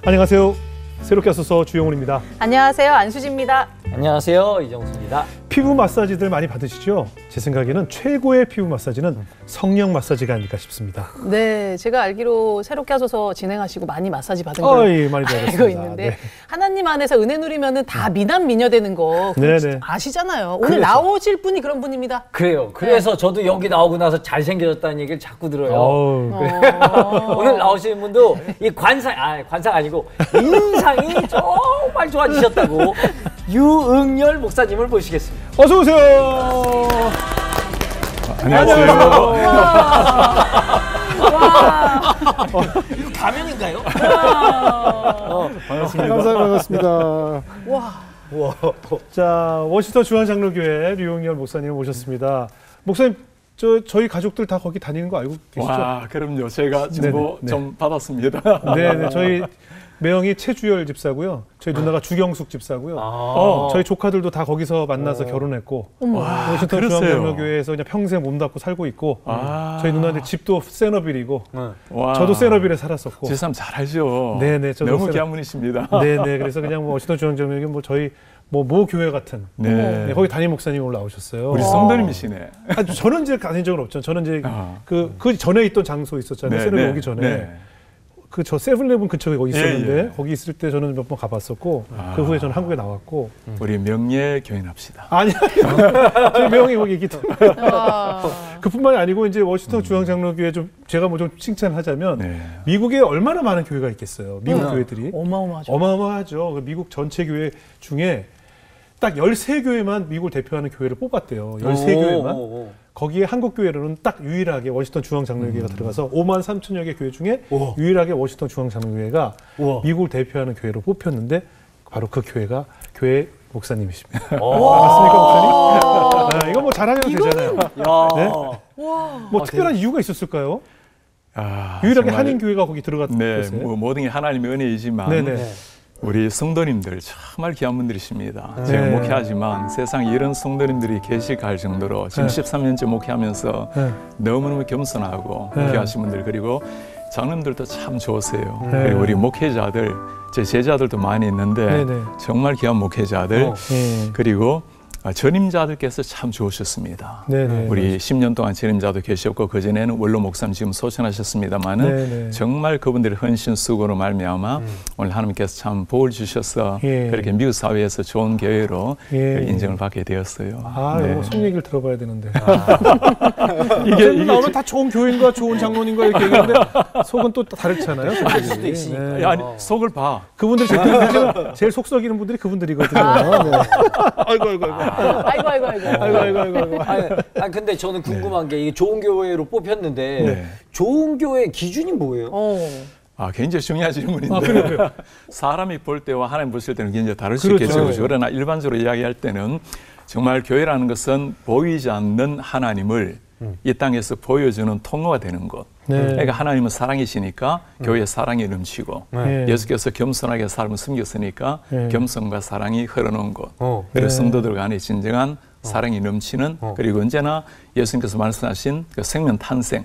안녕하세요. 새롭게 하소서 주영훈입니다. 안녕하세요. 안수지입니다. 안녕하세요. 이정수입니다. 피부 마사지들 많이 받으시죠? 제 생각에는 최고의 피부 마사지는 성령 마사지가 아닐까 싶습니다. 네, 제가 알기로 새롭게 하소서 진행하시고 많이 마사지 받은 걸 많이 알고 있는데, 네. 하나님 안에서 은혜 누리면은 다 미남 미녀 되는 거 아시잖아요. 오늘 그렇죠. 나오실 분이 그런 분입니다. 그래요. 그래서 저도 여기 나오고 나서 잘생겨졌다는 얘기를 자꾸 들어요. 오늘 나오시는 분도 이 관상 아니고 인상이 정말 좋아지셨다고 유응열 목사님을 모시겠습니다. 어서 오세요. 안녕하세요. 이거 가면인가요? 반갑습니다. 반갑습니다. 와. 자, 워싱턴 중앙장로교회 류용열 목사님을 모셨습니다. 목사님, 저희 가족들 다 거기 다니는 거 알고 계시죠? 와, 그럼요. 제가 정보 좀 받았습니다. 네, 저희 매형이 최주열 집사고요. 저희 누나가 주경숙 집사고요. 저희 조카들도 다 거기서 만나서 결혼했고, 워싱턴 중앙장로교회에서 그냥 평생 몸담고 살고 있고, 저희 누나들 집도 세너빌이고, 저도 세너빌에 살았었고. 제삼 잘 알죠. 네네, 저도 너무 귀한 분이십니다. 네네, 그래서 그냥 뭐 워싱턴 중앙장로교회 뭐 저희 모 교회 같은, 네, 거기 담임 목사님 오늘 나오셨어요. 우리 성도님이시네. 저는 이제 가신 적은 없죠. 저는 이제 그 전에 있던 장소 있었잖아요. 세너빌 오기 전에. 저 세븐일레븐 근처에 거기 있었는데 거기 있을 때 저는 몇 번 가봤었고 그 후에 저는 한국에 나왔고. 우리 명예 교인합시다. 아니 저희 명예 거기 있기 때문에. 그뿐만이 아니고 이제 워싱턴 중앙장로교회 좀 제가 뭐 좀 칭찬하자면 미국에 얼마나 많은 교회가 있겠어요. 미국 교회들이 어마어마하죠. 미국 전체 교회 중에 딱 13교회만 미국을 대표하는 교회를 뽑았대요. 13교회만. 거기에 한국 교회로는 딱 유일하게 워싱턴 중앙장로교회가 들어가서 5만 3천여 개 교회 중에 유일하게 워싱턴 중앙장로교회가 미국을 대표하는 교회로 뽑혔는데 바로 그 교회가 교회 목사님이십니다. 맞습니까, 목사님? 이건 뭐 자랑해도 되잖아요. 네? 뭐 특별한 이유가 있었을까요? 유일하게 한인 교회가 거기 들어갔어요. 네, 뭐 모든 게 하나님의 은혜이지만 우리 성도님들 정말 귀한 분들이십니다. 제가 목회하지만 세상에 이런 성도님들이 계실까 할 정도로 지금 13년째 목회하면서 너무너무 겸손하고 귀하신 분들, 그리고 장로님들도 참 좋으세요. 그리고 우리 목회자들, 제 제자들도 많이 있는데 정말 귀한 목회자들, 그리고 전임자들께서 참 좋으셨습니다. 우리 10년 동안 전임자도 계셨고 그전에는 원로 목사님 지금 소천하셨습니다마는 정말 그분들의 헌신 수고로 말미암아 오늘 하나님께서 참 복을 주셔서 그렇게 미국 사회에서 좋은 교회로 인정을 받게 되었어요. 이거 속 얘기를 들어봐야 되는데. 이게 나오면 다 좋은 교인과 좋은 장로님과 이렇게 얘기하는데 속은 또 다르잖아요. 알 수도 있으니까. 아니, 속을 봐. 그분들이 제일 속 썩이는 분들이 그분들이거든요. 아이고. 아니, 근데 저는 궁금한 게 이게 좋은 교회로 뽑혔는데 좋은 교회 기준이 뭐예요? 굉장히 중요한 질문인데 사람이 볼 때와 하나님 보실 때는 굉장히 다를 수 있겠죠. 그러나 일반적으로 이야기할 때는 정말 교회라는 것은 보이지 않는 하나님을 이 땅에서 보여주는 통로가 되는 것. 그러니까 하나님은 사랑이시니까 교회에 사랑이 넘치고 예수께서 겸손하게 삶을 숨겼으니까 겸손과 사랑이 흐르는 것. 그리고 성도들 간에 진정한 사랑이 넘치는, 그리고 언제나 예수님께서 말씀하신 그 생명 탄생,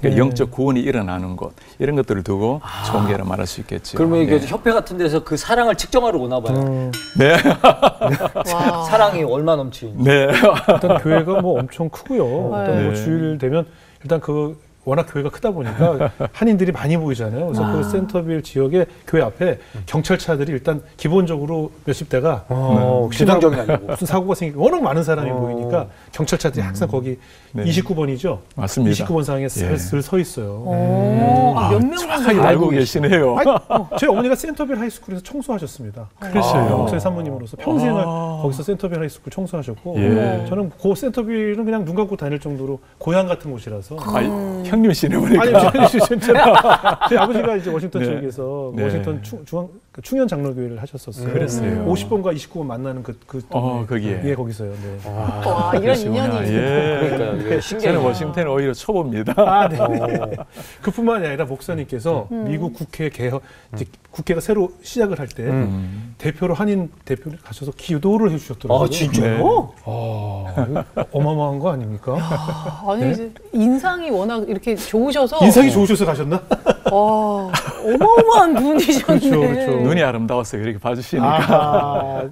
그 영적 구원이 일어나는 것, 이런 것들을 두고 좋은 교회라 말할 수 있겠죠. 그러면 이게 협회 같은 데서 그 사랑을 측정하러 오나 봐요. 사랑이 얼마 넘치는지. 일단 교회가 뭐 엄청 크고요. 일단 뭐 주일 되면 일단 워낙 교회가 크다 보니까 한인들이 많이 보이잖아요. 그래서 그 센터빌 지역의 교회 앞에 경찰차들이 일단 기본적으로 몇십 대가 지상적이 아니고 무슨 사고가 생기고 워낙 많은 사람이 보이니까 경찰차들이 항상 거기 29번이죠. 맞습니다. 29번 상에 슬슬 서 있어요. 몇 명 정확하게 알고 계시네요. 저희 어머니가 센터빌 하이스쿨에서 청소하셨습니다. 그러셔요. 목사님 사모님으로서 평생을 거기서 센터빌 하이스쿨 청소하셨고 저는 그 센터빌은 그냥 눈 감고 다닐 정도로 고향 같은 곳이라서. 형님이시네 보니까. 아니, 진짜. 제 아버지가 이제 워싱턴 지역에서 워싱턴 충현 장로교회를 하셨었어요. 그랬어요. 50번과 29번 만나는 거기에. 예, 거기서요. 이런 인연이. 그러니까요. 저는 워싱턴은 오히려 초보입니다. 그뿐만이 아니라 목사님께서 미국 국회 개헌, 이제 국회가 새로 시작을 할 때 대표로 한인 대표를 가셔서 기도를 해주셨더라고요. 진짜요? 어마어마한 거 아닙니까? 아니 이제 인상이 워낙 이렇게 좋으셔서. 인상이 좋으셔서 가셨나? 어마어마한 분이셨네. 그렇죠. 눈이 아름다워서 이렇게 봐주시니까.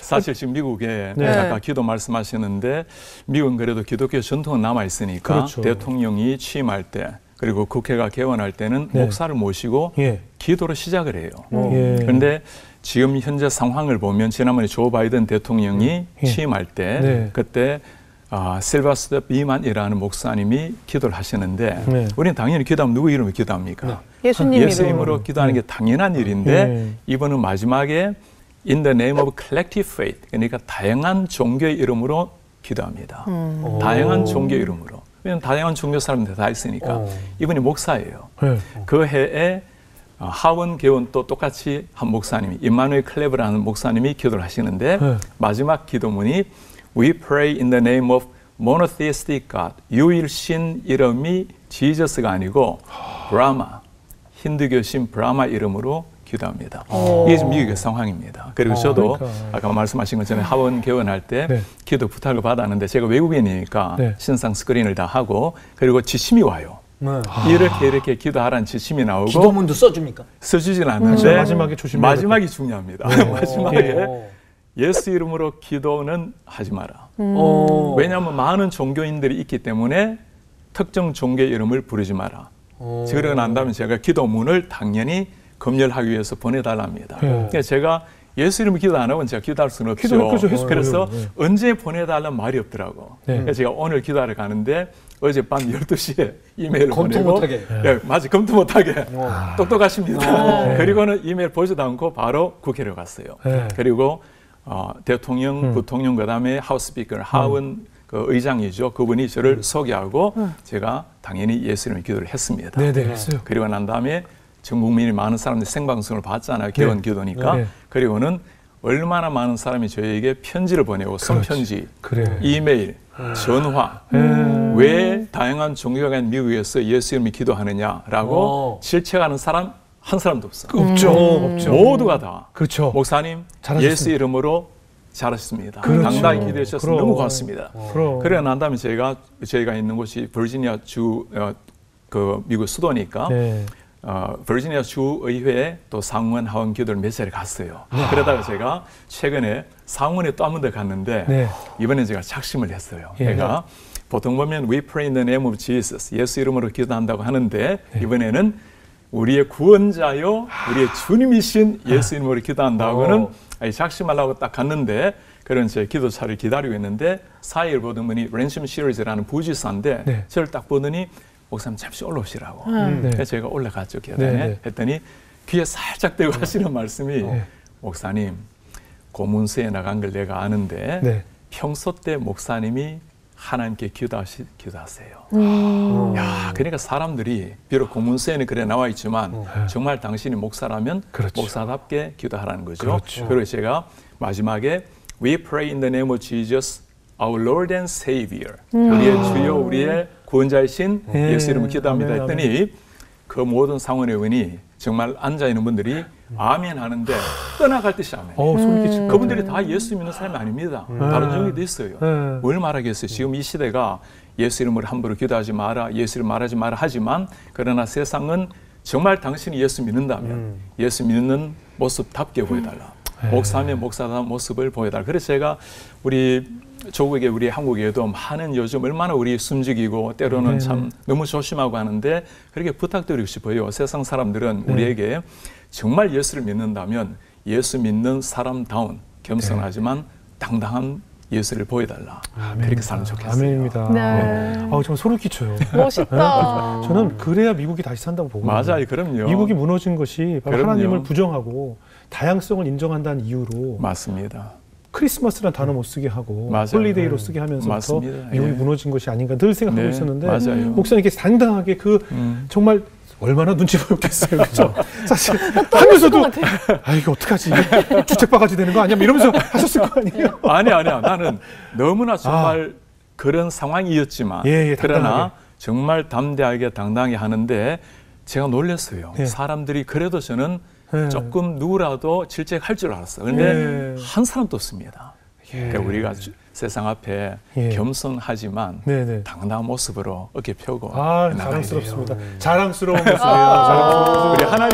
사실 지금 미국에 아까 기도 말씀하시는데 미국은 그래도 기독교 전통은 남아 있으니까 그렇죠. 대통령이 취임할 때 그리고 국회가 개원할 때는 목사를 모시고 기도로 시작을 해요. 그런데 지금 현재 상황을 보면 지난번에 조 바이든 대통령이 취임할 때 그때 실버스터 비만이라는 목사님이 기도를 하시는데 우리는 당연히 기도하면 누구 이름으로 기도합니까? 예수님 이름으로 기도하는 게 당연한 일인데 이번은 마지막에 In the name of collective faith, 그러니까 다양한 종교의 이름으로 기도합니다. 다양한 종교의 이름으로. 왜냐하면 다양한 종교 사람들 다 있으니까. 이분이 목사예요. 그 해에 하원 개원 또 똑같이 한 목사님이 임마누엘 클레브라는 목사님이 기도를 하시는데 마지막 기도문이 We pray in the name of monotheistic God. 유일신 이름이 지저스가 아니고 브라마, 힌두교신 브라마 이름으로 기도합니다. 이게 지금 미국의 상황입니다. 그리고 저도 아까 말씀하신 것처럼 하원 개원할 때 기도 부탁을 받았는데 제가 외국인이니까 신상 스크린을 다 하고 그리고 지침이 와요. 이렇게 기도하라는 지침이 나오고 기도문도 써줍니까? 써주진 않는데 마지막에 조심해야 마지막이 중요합니다. 마지막에 예수 이름으로 기도는 하지 마라. 왜냐하면 많은 종교인들이 있기 때문에 특정 종교의 이름을 부르지 마라. 그러고 난 다음에 제가 기도문을 당연히 검열하기 위해서 보내달랍니다. 그러니까 제가 예수 이름으로 기도 안 하면 제가 기도할 수는 없죠. 그래서 언제 보내달라는 말이 없더라고. 그래서 제가 오늘 기도하러 가는데 어젯밤 12시에 이메일을 검토 보내고 못하게. 맞아, 검토 못하게. 똑똑하십니다. 그리고는 이메일 보지도 않고 바로 국회로 갔어요. 그리고 대통령, 부통령, 그다음에 하우스 스피커, 하원 그 의장이죠. 그분이 저를 소개하고 제가 당연히 예수 이름으로 기도를 했습니다. 했어요. 그리고 난 다음에 전 국민이 많은 사람들이 생방송을 봤잖아요. 개원 기도니까. 그리고는 얼마나 많은 사람이 저에게 편지를 보내고 손편지, 이메일, 전화. 왜 다양한 종교가 있는 미국에서 예수 이름으로 기도하느냐라고 질책하는 사람 한 사람도 없어요. 없죠. 모두가 다. 그렇죠. 목사님, 잘하셨습니다. 예수 이름으로 잘하셨습니다. 당당히 기도해 주셔서 너무 고맙습니다. 그래 난 다음에 저희가 있는 곳이 버지니아 주 그 미국 수도니까 버지니아 주의회에 또 상원 하원 기도를 몇 차례 갔어요. 그러다가 제가 최근에 상원에 또 한 번 더 갔는데 이번에 제가 작심을 했어요. 제가 보통 보면 We pray in the name of Jesus, 예수 이름으로 기도한다고 하는데 이번에는 우리의 구원자요, 우리의 주님이신 예수 이름으로 기도한다고는 작심하려고 딱 갔는데 그런 제 기도차를 기다리고 있는데 사이를 보던 분이 랜섬 시리즈라는 부지사인데 저를 딱 보더니 목사님 잠시 올라오시라고. 그래서 제가 올라갔죠. 계단에. 했더니 귀에 살짝 대고 하시는 말씀이 목사님 고문서에 나간 걸 내가 아는데 평소 때 목사님이 하나님께 기도하세요. 야, 그러니까 사람들이 비록 고문서에는 그래 나와 있지만 정말 당신이 목사라면 목사답게 기도하라는 거죠. 그리고 제가 마지막에 We pray in the name of Jesus, our Lord and Savior. 우리의 주여, 우리의 구원자이신 예수 이름으로 기도합니다 했더니 그 모든 상원 의원이 정말 앉아있는 분들이 아멘 하는데 떠나갈 듯이 아멘. 그분들이 다 예수 믿는 사람이 아닙니다. 다른 종교도 있어요. 뭘 말하겠어요. 지금 이 시대가 예수 이름으로 함부로 기도하지 마라, 예수 이름 말하지 마라 하지만 그러나 세상은 정말 당신이 예수 믿는다면 예수 믿는 모습답게 보여달라. 목사면 목사다운 모습을 보여달라. 그래서 제가 우리 조국에 우리 한국에도 많은 요즘 얼마나 우리 숨죽이고 때로는 참 너무 조심하고 하는데 그렇게 부탁드리고 싶어요. 세상 사람들은 우리에게 정말 예수를 믿는다면 예수 믿는 사람다운 겸손하지만 당당한 예수를 보여달라. 그렇게 살면 좋겠어요. 아멘입니다. 정말 소름 끼쳐요. 멋있다. 저는 그래야 미국이 다시 산다고 보거든요. 맞아요. 그럼요. 미국이 무너진 것이 바로 하나님을 부정하고 다양성을 인정한다는 이유로 맞습니다. 크리스마스라는 단어 못 쓰게 하고 홀리데이로 쓰게 하면서부터 미국이 무너진 것이 아닌가 늘 생각하고 있었는데 목사님께 당당하게 정말 얼마나 눈치 보였겠어요. 그렇죠? 사실 하면서도 이거 어떡하지? 주책바가지 되는 거 아니야? 이러면서 하셨을 거 아니에요? 아니야. 나는 너무나 정말 그런 상황이었지만 그러나 정말 담대하게 당당하게 하는데 제가 놀랐어요. 사람들이 그래도 저는 조금 누구라도 질책할 줄 알았어요. 그런데 한 사람도 없습니다. 그러니까 우리가 세상 앞에 겸손하지만 당당한 모습으로 어깨 펴고 자랑스럽습니다. 자랑스러운 모습이에요. 우리 하나님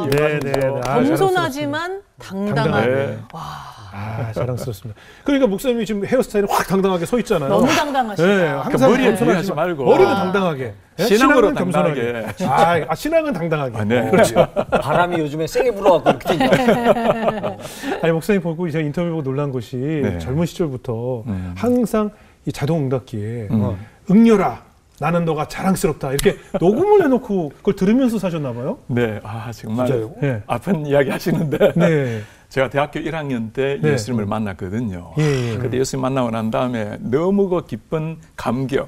네네. 겸손하지만 당당한. 네. 와. 자랑스럽습니다. 그러니까 목사님이 지금 헤어스타일이 확 당당하게 서 있잖아요. 너무 당당하시다. 네, 항상 머리에 비하지 말고 머리는 당당하게. 신앙으로 당당하게. 신앙은 당당하게. 네. 그렇죠. 바람이 요즘에 세게 불어갖고 이렇게 되죠. 아니 목사님 보고 제가 인터뷰 보고 놀란 것이 젊은 시절부터 항상 이 자동 응답기에 응려라. 나는 너가 자랑스럽다. 이렇게 녹음을 해놓고 그걸 들으면서 사셨나 봐요? 네. 정말 아픈 이야기 하시는데. 네. 제가 대학교 1학년 때 예수님을 만났거든요. 그때 예수님 만나고 난 다음에 너무 그 기쁜 감격,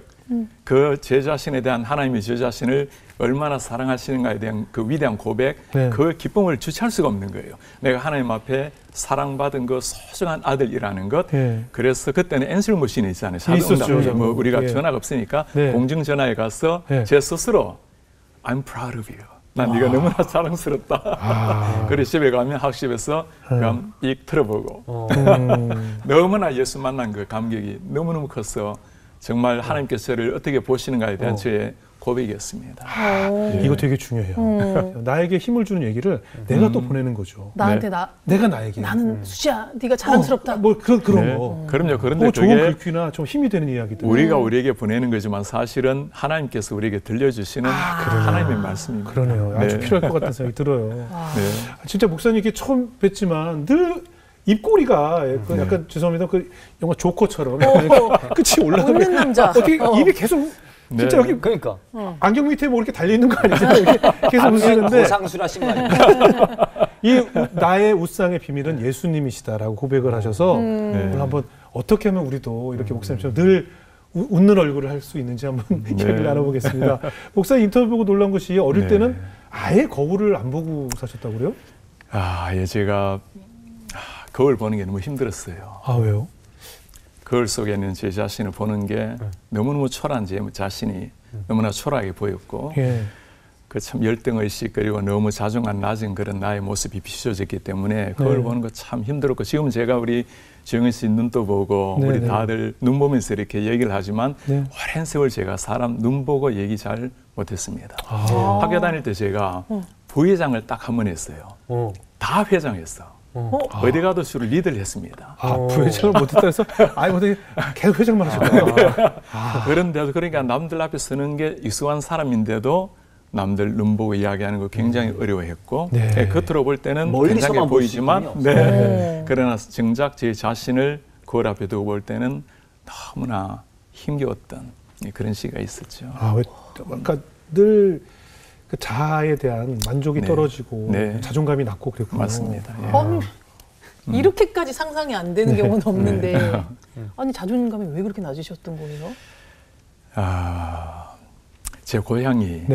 그 제 자신에 대한 하나님이 제 자신을 얼마나 사랑하시는가에 대한 그 위대한 고백, 그 기쁨을 주체할 수가 없는 거예요. 내가 하나님 앞에 사랑받은 그 소중한 아들이라는 것. 그래서 그때는 앤서 머신이 있잖아요. 있었죠. 뭐 우리가 전화가 없으니까 공중 전화에 가서 제 스스로 I'm proud of you. 난 네가 너무나 자랑스럽다. 그래서 집에 가면 학습에서 그럼 익 틀어보고 너무나 예수 만난 그 감격이 너무너무 커서 정말 하나님께서 저를 어떻게 보시는가에 대한 저의 고백이었습니다. 이거 되게 중요해요. 나에게 힘을 주는 얘기를 내가 또 보내는 거죠. 나한테 내가 나에게. 나는 수지야, 네가 자랑스럽다. 뭐 그런 거. 그럼요. 그런데 좋은 글귀나 좀 힘이 되는 이야기들. 우리가 우리에게 보내는 거지만 사실은 하나님께서 우리에게 들려주시는 하나님의 말씀입니다. 그러네요. 아주 필요할 것 같은 생각이 들어요. 진짜 목사님께 처음 뵀지만 늘 입꼬리가 약간 죄송합니다. 그 영화 조커처럼 끝이 올라가면 웃는 남자. 어떻게 입이 계속 진짜 여기 그러니까 안경 밑에 뭐 이렇게 달려 있는 거 아니죠? 계속 웃으시는데 고상술하신 거 아닙니까? 이 나의 웃상의 비밀은 예수님이시다라고 고백을 하셔서 오늘 한번 어떻게 하면 우리도 이렇게 목사님처럼 늘 웃는 얼굴을 할 수 있는지 한번 이야기를 나눠보겠습니다. 목사님 인터뷰 보고 놀란 것이 어릴 때는 아예 거울을 안 보고 사셨다고 그래요? 제가 거울 보는 게 너무 힘들었어요. 왜요? 거울 속에 있는 제 자신을 보는 게 너무너무 초라한 제 자신이 너무나 초라하게 보였고 그 참 열등의식 그리고 너무 자존감 낮은 그런 나의 모습이 비춰졌기 때문에 거울 보는 거 참 힘들었고 지금은 제가 우리 지영희 씨 눈도 보고 우리 다들 눈 보면서 이렇게 얘기를 하지만 오랜 세월 제가 사람 눈 보고 얘기 잘 못했습니다. 학교 다닐 때 제가 부회장을 딱 한 번 했어요. 다 회장했어. 어디 가도 주로 리드를 했습니다. 부회장을 못했다 해서 어떻게 계속 회장만 하셨다. 그런데도 그러니까 남들 앞에 서는 게 익숙한 사람인데도 남들 눈 보고 이야기하는 거 굉장히 어려워했고 겉으로 볼 때는 굉장히 보이지만 그러나 정작 제 자신을 거울 앞에 두고 볼 때는 너무나 힘겨웠던 그런 시기가 있었죠. 그러니까 늘 그 자아에 대한 만족이 떨어지고 자존감이 낮고 그랬군요. 맞습니다. 이렇게까지 상상이 안 되는 경우는 없는데 아니 자존감이 왜 그렇게 낮으셨던 거예요? 제 고향이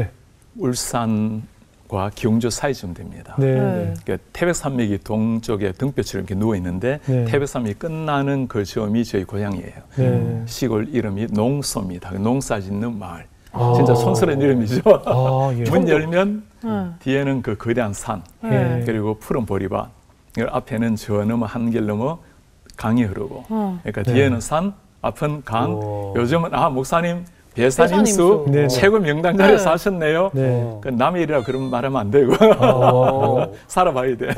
울산과 경주 사이쯤 됩니다. 그러니까 태백산맥이 동쪽에 등뼈처럼 이렇게 누워 있는데 태백산맥이 끝나는 그 점이 저희 고향이에요. 시골 이름이 농소입니다. 농사 짓는 마을. 진짜 촌스러운 이름이죠. 문 열면 뒤에는 그 거대한 산 그리고 푸른 보리밭 앞에는 저 넘어 한길 넘어 강이 흐르고 그러니까 뒤에는 산 앞은 강 요즘은 목사님 배산임수 최고 명당 자리에 사셨네요. 그 남의 일이라 그런 말하면 안 되고 살아봐야 돼.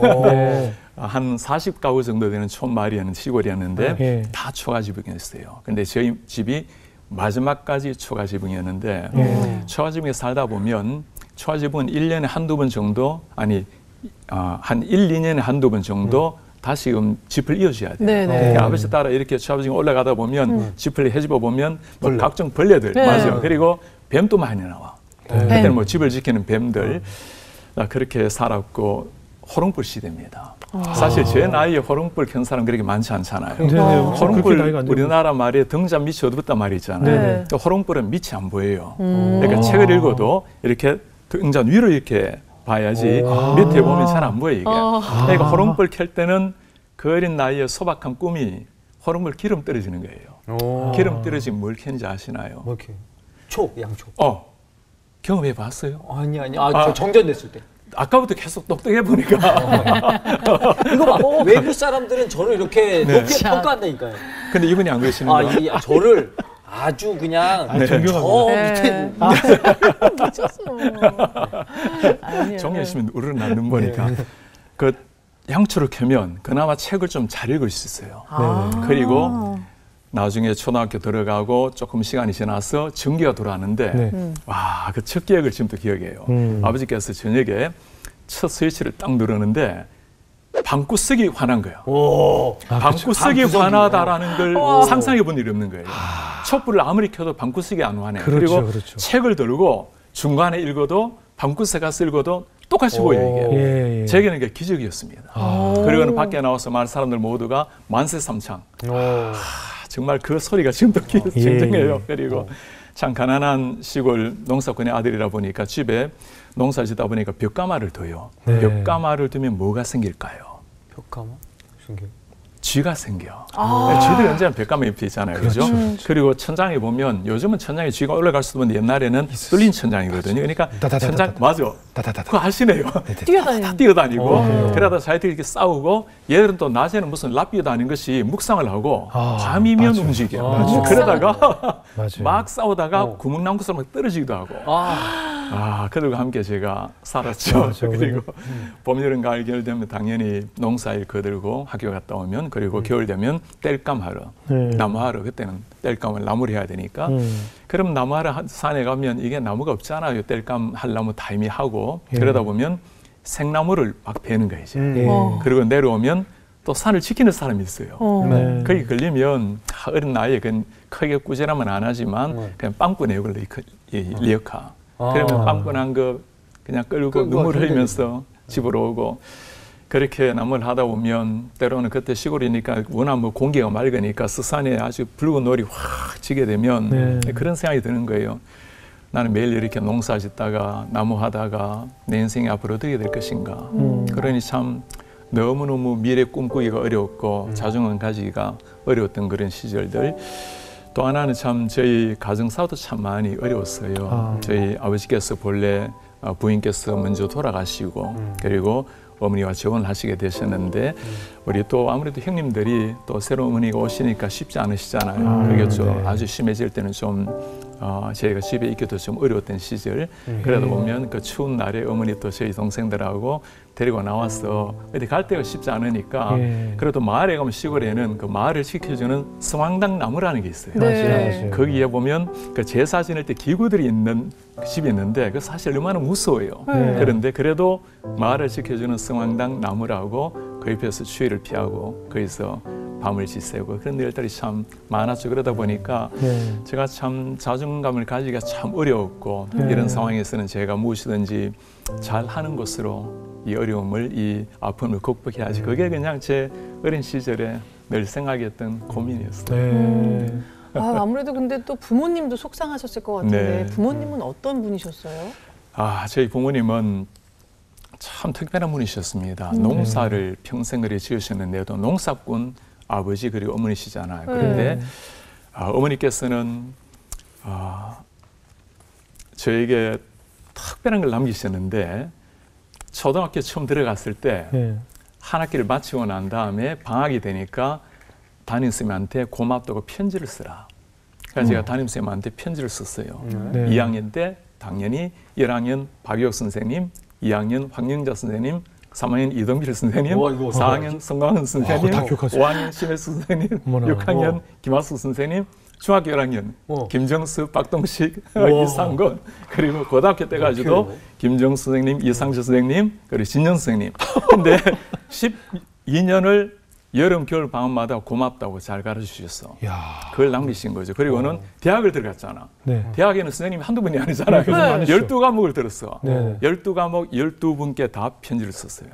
한 40가구 정도 되는 촌마을이었는 시골이었는데 다 초가지붕이었어요. 근데 저희 집이 마지막까지 초가지붕이었는데 초가지붕에 살다 보면 초가지붕은 1년에 한두 번 정도 한 1, 2년에 한두 번 정도 다시금 짚을 이어줘야 돼요. 그러니까 아버지 따라 이렇게 초가지붕 올라가다 보면 짚을 헤집어 보면 뭐 각종 벌레들 맞아요. 그리고 뱀도 많이 나와. 그때는 뭐 집을 지키는 뱀들 그렇게 살았고 호롱불 시대입니다. 사실 제 나이에 호롱불 켠 사람 그렇게 많지 않잖아요. 호롱불 우리나라 말에 등잔 밑이 어둡단 말이 있잖아요. 호롱불은 밑이 안 보여요. 그러니까 책을 읽어도 이렇게 등잔 위로 이렇게 봐야지 밑에 보면 잘 안 보여 이게. 그러니까 호롱불 켤 때는 그 어린 나이에 소박한 꿈이 호롱불 기름 떨어지는 거예요. 기름 떨어지면 뭘 켜는지 아시나요? 양초. 경험해 봤어요? 아니. 저 정전됐을 때. 아까부터 계속 똑똑해 보니까. 이거 봐. 외부 사람들은 저를 이렇게 높게 평가한다니까요. 근데 이분이 안 그러시는 거예요? 저를 아주 그냥 존경합니다. 미쳤어. 종이 있으면 우러나 눈보니까 그 양초를 켜면 그나마 책을 좀 잘 읽을 수 있어요. 그리고 나중에 초등학교 들어가고 조금 시간이 지나서 전기가 들어왔는데 와, 그 첫 기억을 지금도 기억해요. 아버지께서 저녁에 첫 스위치를 딱 누르는데 방구 쓰기 화난 거예요. 방구 쓰기 화나다라는 걸 상상해 본 일이 없는 거예요. 촛불을 아무리 켜도 방구 쓰기 안 화내요. 그렇죠, 그리고 책을 들고 중간에 읽어도 방구 써가서 읽어도 똑같이 보여요. 이게. 제게는 그게 기적이었습니다. 그리고는 밖에 나와서 많은 사람들 모두가 만세삼창. 정말 그 소리가 지금도 생생해요. 그리고 참 가난한 시골 농사꾼의 아들이라 보니까 집에 농사 짓다 보니까 벽가마를 둬요. 벽가마를 두면 뭐가 생길까요? 벽가마? 생겨. 쥐가 생겨. 쥐들이 언제나 벽가마 옆에 있잖아요. 그렇죠? 그리고 천장에 보면 요즘은 천장에 쥐가 올라갈 수도 있는데 옛날에는 뚫린 천장이거든요. 그러니까 천장, 맞아. 그거 아시네요. 뛰어다니고 그러다 자기들이 이렇게 싸우고 얘들은 또 낮에는 무슨 랍비에 다니는 것이 묵상을 하고 밤이면 움직여. 그러다가 막 싸우다가 구멍나무에서 막 떨어지기도 하고. 그들과 함께 제가 살았죠. 그리고 봄, 여름, 가을, 겨울 되면 당연히 농사일 거들고 학교 갔다 오면 그리고 겨울 되면 땔감하러, 나무하러 그때는 땔감을 나무를 해야 되니까 그럼 나무하러 산에 가면 이게 나무가 없잖아요. 땔감 할 나무 다 이미 하고 그러다 보면 생나무를 막 베는 거예요. 이제. 그리고 내려오면 또 산을 지키는 사람이 있어요. 거기 걸리면 어린 나이에 그냥 크게 꾸지람은 안 하지만 그냥 빵꾸 내고 리어카. 그러면 빵꾸난 거 그냥 끌고 눈물 흘리면서 집으로 오고 그렇게 나무를 하다 보면 때로는 그때 시골이니까 워낙 뭐 공기가 맑으니까 서산에 아주 붉은 놀이 확 지게 되면 그런 생각이 드는 거예요. 나는 매일 이렇게 농사 짓다가 나무 하다가 내 인생이 앞으로 어떻게 될 것인가. 그러니 참 너무너무 미래 꿈꾸기가 어려웠고 자존감 가지기가 어려웠던 그런 시절들. 또 하나는 참 저희 가정사도 참 많이 어려웠어요. 저희 아버지께서 본래 부인께서 먼저 돌아가시고 그리고 어머니와 재혼을 하시게 되셨는데 우리 또 아무래도 형님들이 또 새로운 어머니가 오시니까 쉽지 않으시잖아요. 그게 좀 아주 심해질 때는 좀 저희가 집에 있기도 좀 어려웠던 시절. 그러다 보면 그 추운 날에 어머니 또 저희 동생들하고 데리고 나와서 어디 갈 데가 쉽지 않으니까 그래도 마을에 가면 시골에는 그 마을을 지켜주는 성황당 나무라는 게 있어요. 거기에 보면 그 제사 지낼 때 기구들이 있는 집이 있는데 그 사실 얼마나 무서워요. 그런데 그래도 마을을 지켜주는 성황당 나무라고 그 옆에서 추위를 피하고 거기서 밤을 지새고 그런 일들이 참 많았죠. 그러다 보니까 제가 참 자존감을 가지기가 참 어려웠고 이런 상황에서는 제가 무엇이든지 잘하는 것으로 이 어려움을, 이 아픔을 극복해야지. 그게 그냥 제 어린 시절에 늘 생각했던 고민이었어요. 아무래도 근데 또 부모님도 속상하셨을 것 같은데 부모님은 어떤 분이셨어요? 저희 부모님은 참 특별한 분이셨습니다. 농사를 평생을 지으셨는데도 농사꾼 아버지 그리고 어머니시잖아요. 그런데 어머니께서는 저에게 특별한 걸 남기셨는데 초등학교 처음 들어갔을 때 한 학기를 마치고 난 다음에 방학이 되니까 담임선생님한테 고맙다고 편지를 쓰라. 그래서 제가 담임선생님한테 편지를 썼어요. 2학년 때 당연히 1학년 박유혁 선생님, 2학년 황영자 선생님, 3학년 이동길 선생님, 4학년 송강은 선생님, 5학년 심혜수 선생님, 6학년 김하수 선생님, 중학교 1학년 김정수, 박동식, 이상건, 그리고 고등학교 때 가지고 김정수 선생님, 이상주 선생님, 그리고 진영 선생님. 근데 12년을 여름, 겨울 방학마다 고맙다고 잘 가르쳐주셨어. 그걸 남기신 거죠. 그리고는 대학을 들어갔잖아. 대학에는 선생님이 한두 분이 아니잖아요. 12과목을 들었어. 12과목 12분께 다 편지를 썼어요.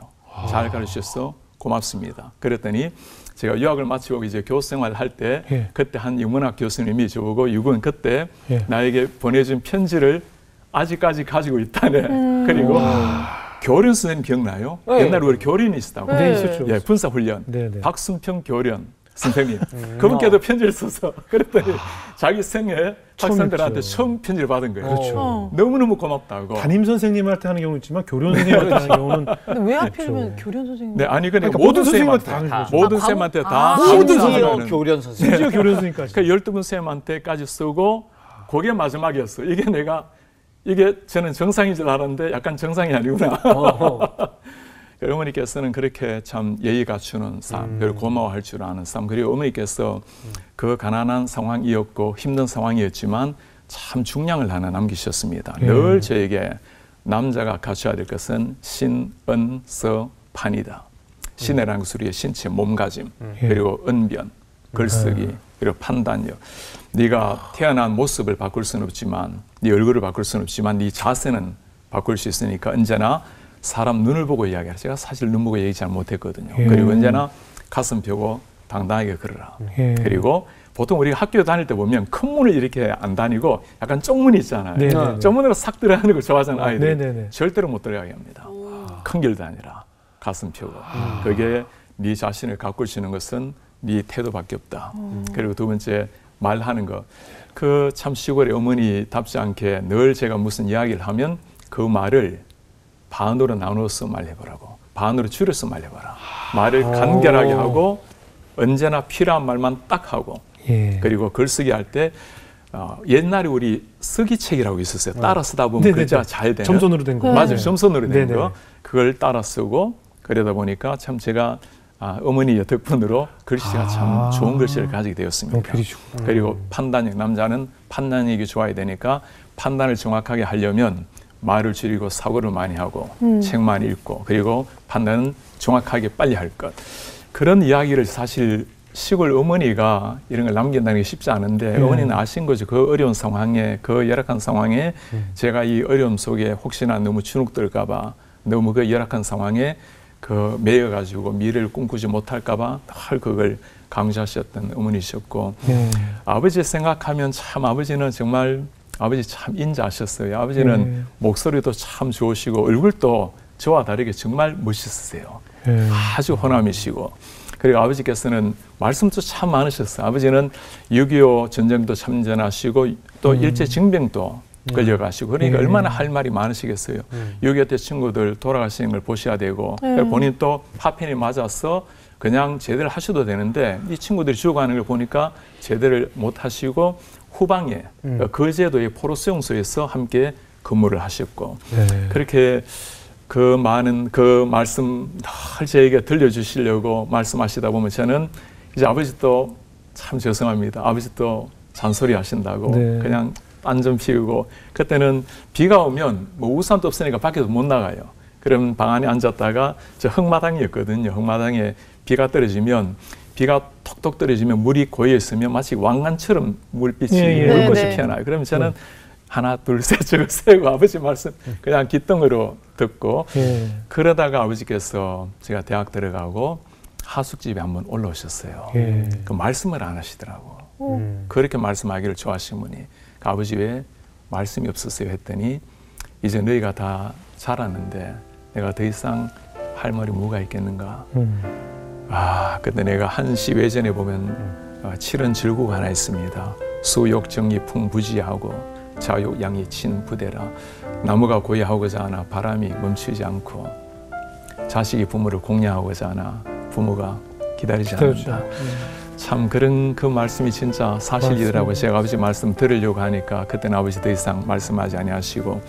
잘 가르쳐주셔서 고맙습니다. 그랬더니 제가 유학을 마치고 이제 교수생활을 할 때 그때 한 영문학 교수님이 저보고 이건 그때 나에게 보내준 편지를 아직까지 가지고 있다네. 그리고 교련 선생님 기억나요? 옛날에 우리 교련이 있었다고. 있었죠. 분사훈련. 박순평 교련. 선생님. 그분께도 편지를 써서 그랬더니 자기 생애 학생들한테 처음 편지를 받은 거예요. 그렇죠. 너무너무 고맙다고. 담임 선생님한테 하는 경우는 있지만 교련 선생님한테 하는 경우는 근데 왜 하필이면 교련 선생님? 네, 아니 그러니까 모든 선생님한테 다 하는 거죠. 모든 쌤한테 다 모든 선생님 교련 선생님. 심지어 교련 선생님까지. 그 12분 쌤한테까지 쓰고 그게 마지막이었어. 이게 저는 정상인 줄 알았는데 약간 정상이 아니구나. 어머니께서는 그렇게 참 예의 갖추는 삶, 그리고 고마워할 줄 아는 삶, 그리고 어머니께서 그 가난한 상황이었고 힘든 상황이었지만 참 중량을 하나 남기셨습니다. 늘 저에게 남자가 갖춰야 될 것은 신은서판이다. 신이라는 것은 우리의 신체, 몸가짐, 그리고 언변, 글쓰기, 그리고 판단력. 네가 태어난 모습을 바꿀 수는 없지만, 네 얼굴을 바꿀 수는 없지만 네 자세는 바꿀 수 있으니까 언제나 사람 눈을 보고 이야기하라. 제가 사실 눈 보고 얘기 잘 못했거든요. 그리고 언제나 가슴 펴고 당당하게 걸어라. 그리고 보통 우리가 학교 다닐 때 보면 큰 문을 이렇게 안 다니고 약간 쪽문이 있잖아요. 쪽문으로 싹 들어가는 걸 좋아하잖아요. 아이들이. 절대로 못 들어가게 합니다. 큰 길도 아니라 가슴 펴고. 그게 네 자신을 가꿀 수 있는 것은 네 태도밖에 없다. 그리고 두 번째 말하는 거. 그 참 시골의 어머니답지 않게 늘 제가 무슨 이야기를 하면 그 말을 반으로 나누어서 말해보라고. 반으로 줄여서 말해봐라. 말을 간결하게 하고 언제나 필요한 말만 딱 하고 그리고 글쓰기 할 때 옛날에 우리 쓰기책이라고 있었어요. 따라 쓰다 보면 글자가 잘 되는. 점선으로 된 거. 맞아요. 점선으로 된 거. 그걸 따라 쓰고 그러다 보니까 참 제가 어머니의 덕분으로 글씨가 참 좋은 글씨를 가지게 되었습니다. 그리고 판단력. 남자는 판단력이 좋아야 되니까 판단을 정확하게 하려면 말을 줄이고 사고를 많이 하고 책만 읽고 그리고 판단은 정확하게 빨리 할 것. 그런 이야기를 사실 시골 어머니가 이런 걸 남긴다는 게 쉽지 않은데 어머니는 아신 거죠. 그 어려운 상황에, 그 열악한 상황에 제가 이 어려움 속에 혹시나 너무 주눅들까 봐 너무 그 열악한 상황에 그 매여가지고 미래를 꿈꾸지 못할까 봐 늘 그걸 강조하셨던 어머니셨고 아버지 생각하면 참 아버지는 정말 아버지 참 인자하셨어요. 아버지는 목소리도 참 좋으시고 얼굴도 저와 다르게 정말 멋있으세요. 아주 호남이시고 그리고 아버지께서는 말씀도 참 많으셨어요. 아버지는 6.25 전쟁도 참전하시고 또 일제징병도 끌려가시고 그러니까 얼마나 할 말이 많으시겠어요. 6.25 때 친구들 돌아가시는 걸 보셔야 되고 본인 또 파편이 맞아서 그냥 제대로 하셔도 되는데 이 친구들이 죽어가는 걸 보니까 제대로 못 하시고 후방에 거제도의 포로수용소에서 함께 근무를 하셨고 그렇게 그 많은 그 말씀 늘 저에게 들려주시려고 말씀하시다 보면 저는 이제 아버지도 참 죄송합니다. 아버지도 잔소리 하신다고 그냥 딴 좀 피우고 그때는 비가 오면 뭐 우산도 없으니까 밖에도 못 나가요. 그럼 방 안에 앉았다가 저 흙마당이었거든요. 흙마당에 비가 떨어지면 비가 톡톡 떨어지면 물이 고여 있으면 마치 왕관처럼 물빛이 물꽃이 피어나요. 그러면 저는 하나 둘 셋 저거 세고 아버지 말씀 그냥 귓등으로 듣고 그러다가 아버지께서 제가 대학 들어가고 하숙집에 한번 올라오셨어요. 그 말씀을 안 하시더라고. 그렇게 말씀하기를 좋아하시는 분이 그 아버지 왜 말씀이 없었어요 했더니 이제 너희가 다 자랐는데 내가 더 이상 할 말이 뭐가 있겠는가. 그때 내가 한시 외전에 보면 칠은 질구가 하나 있습니다. 수욕정이 풍부지하고 자욕양이 친부대라. 나무가 고요하고자 하나 바람이 멈추지 않고 자식이 부모를 공양하고자 하나 부모가 기다리지 않는다. 참 그런 그 말씀이 진짜 사실이더라고요. 제가 아버지 말씀 들으려고 하니까 그때는 아버지 더 이상 말씀하지 아니하시고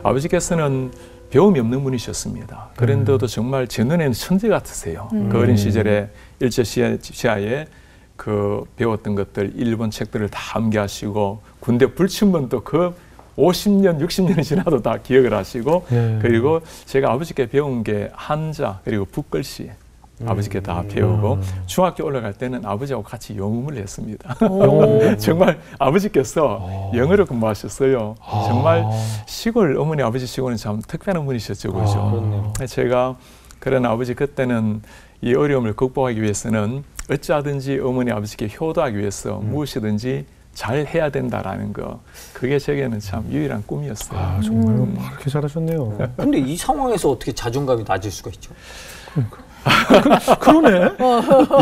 아버지께서는 배움이 없는 분이셨습니다. 그런데도 정말 제 눈에는 천재 같으세요. 그 어린 시절에 일제시하에 그 배웠던 것들 일본 책들을 다 암기하시고 군대 불침번도 그 50년, 60년이 지나도 다 기억을 하시고 그리고 제가 아버지께 배운 게 한자 그리고 북글씨 아버지께 다 배우고 중학교 올라갈 때는 아버지하고 같이 영음을 했습니다. 정말 아버지께서 영어로 근무하셨어요. 정말 시골 어머니 아버지 시골은 참 특별한 분이셨죠. 그죠? 제가 그런 아버지 그때는 이 어려움을 극복하기 위해서는 어찌하든지 어머니 아버지께 효도하기 위해서 무엇이든지 잘 해야 된다라는 거 그게 제게는 참 유일한 꿈이었어요. 정말 그렇게 잘하셨네요. 근데 이 상황에서 어떻게 자존감이 낮을 수가 있죠? 그러네.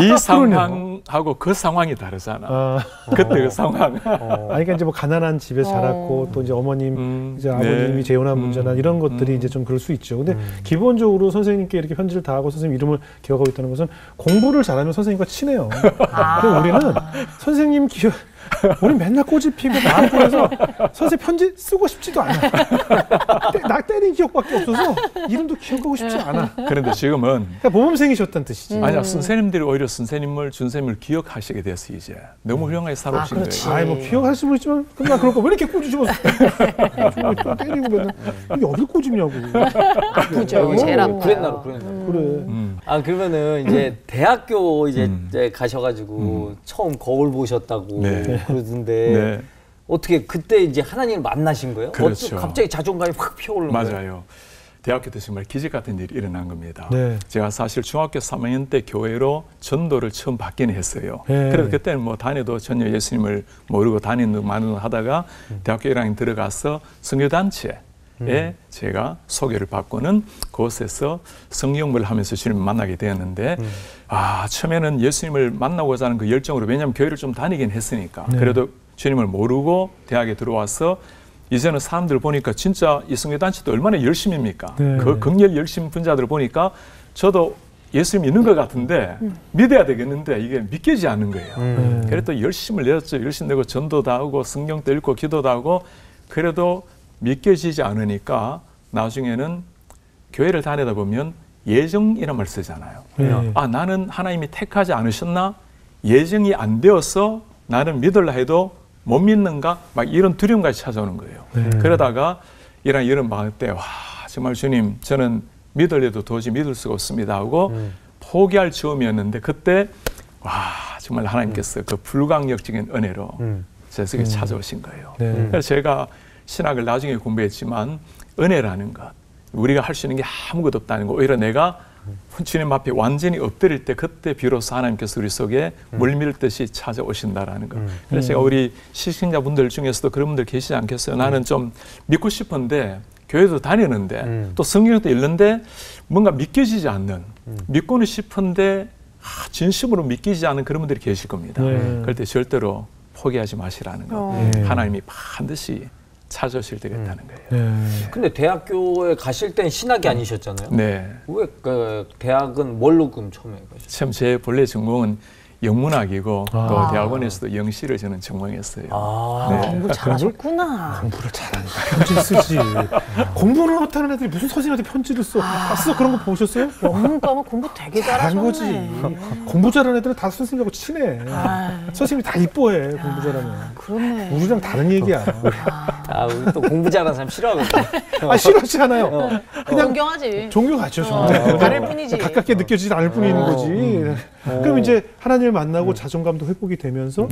이 상황하고 그 상황이 다르잖아. 그때 그 상황. 그러니까 이제 뭐 가난한 집에 자랐고 또 이제 어머님, 이제 아버님이 재혼한 문제나 이런 것들이 이제 좀 그럴 수 있죠. 근데 기본적으로 선생님께 이렇게 편지를 다 하고 선생님 이름을 기억하고 있다는 것은 공부를 잘하면 선생님과 친해요. 근데 우리는 선생님 우리 맨날 꼬집 피고 마음고에서 선생님 편지 쓰고 싶지도 않아. 나 때린 기억밖에 없어서 이름도 기억하고 싶지 않아. 그런데 지금은 그러니까 모범생이셨다는 뜻이지. 아니야, 선생님들이 오히려 준쌤을 기억하시게 돼서 이제 너무 훌륭하게 살아오신 거예요. 뭐 기억할 수도 있지만 나 그럴 거 왜 이렇게 꼬집어서 때리고 맨날 이게 어딜 꼬집냐고. 아프죠. 제일 아파. 그랬나로. 그래. 그러면은 이제 대학교 이제 가셔가지고 처음 거울 보셨다고 그러던데 어떻게 그때 이제 하나님을 만나신 거예요? 그렇죠. 갑자기 자존감이 확 피어오르는 거예요? 맞아요. 대학교 때 정말 기적 같은 일이 일어난 겁니다. 네. 제가 사실 중학교 3학년 때 교회로 전도를 처음 받기는 했어요. 그래서 그때는 뭐 다녀도 전혀 예수님을 모르고 다니는 많은 하다가 대학교 1학년 들어가서 선교단체에 제가 소개를 받고는 그곳에서 성경을 하면서 주님을 만나게 되었는데 처음에는 예수님을 만나고자 하는 그 열정으로, 왜냐하면 교회를 좀 다니긴 했으니까 그래도 주님을 모르고 대학에 들어와서 이제는 사람들 보니까 진짜 이 성교단체도 얼마나 열심입니까? 그 극렬 열심 분자들 보니까 저도 예수님 있는 것 같은데 믿어야 되겠는데 이게 믿기지 않는 거예요. 그래도 또 열심을 내었죠. 열심 내고 전도도 하고 성경도 읽고 기도도 하고 그래도 믿겨지지 않으니까 나중에는 교회를 다니다 보면 예정이란 말 쓰잖아요. 나는 하나님이 택하지 않으셨나? 예정이 안 되어서 나는 믿으려 해도 못 믿는가? 막 이런 두려움까지 찾아오는 거예요. 그러다가 이런 마음 때 정말 주님, 저는 믿으려도 도저히 믿을 수가 없습니다 하고 포기할 즈음이었는데 그때 정말 하나님께서 그 불강력적인 은혜로 제 속에 찾아오신 거예요. 그래서 제가 신학을 나중에 공부했지만 은혜라는 것, 우리가 할 수 있는 게 아무것도 없다는 거, 오히려 내가 주님 앞에 완전히 엎드릴 때 그때 비로소 하나님께서 우리 속에 물밀듯이 찾아오신다라는 거. 그래서 제가 우리 시청자분들 중에서도 그런 분들 계시지 않겠어요? 나는 좀 믿고 싶은데 교회도 다니는데 또 성경도 읽는데 뭔가 믿겨지지 않는, 믿고는 싶은데 진심으로 믿기지 않는 그런 분들이 계실 겁니다. 그럴 때 절대로 포기하지 마시라는 거. 하나님이 반드시 찾아오실 때가 있다는 거예요. 근데 대학교에 가실 땐 신학이 아니셨잖아요. 네. 왜 그 대학은 뭘로 그럼 처음에 가셨어요? 참 제 본래 전공은 영문학이고 또 대학원에서도 영시를 저는 전공했어요. 공부 잘하셨구나. 공부를 잘하니까 편지를 쓰지. 공부를 못하는 애들이 무슨 선생님한테 편지를 써? 그런 거 보셨어요? 영문과면 공부 되게 잘하셨네. 거지. 공부 잘하는 애들은 다 선생님하고 친해. 선생님이 다 이뻐해. 공부 잘하면. 그렇네. 우리랑 다른 얘기야. 우리 또 공부 잘하는 사람 싫어하거든요. 싫어하지 않아요. 그냥 존경하지. 존경하죠. 다를 뿐이지. 가깝게 느껴지지 않을 뿐인 거지. 그럼 이제 하나님을 만나고 자존감도 회복이 되면서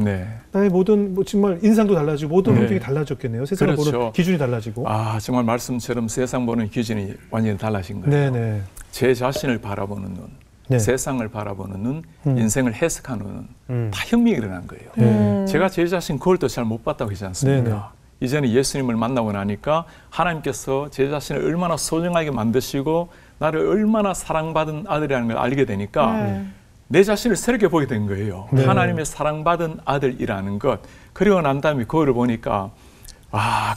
나의 모든 정말 인상도 달라지고 모든 환경이 달라졌겠네요. 세상을 보는 기준이 달라지고. 정말 말씀처럼 세상 보는 기준이 완전히 달라진 거예요. 제 자신을 바라보는 눈, 세상을 바라보는 눈, 인생을 해석하는 눈, 다 혁명이 일어난 거예요. 제가 제 자신 거울도 잘 못 봤다고 하지 않습니까? 이제는 예수님을 만나고 나니까 하나님께서 제 자신을 얼마나 소중하게 만드시고 나를 얼마나 사랑받은 아들이라는 걸 알게 되니까 내 자신을 새롭게 보게 된 거예요. 하나님의 사랑받은 아들이라는 것. 그리고 난 다음에 거울을 보니까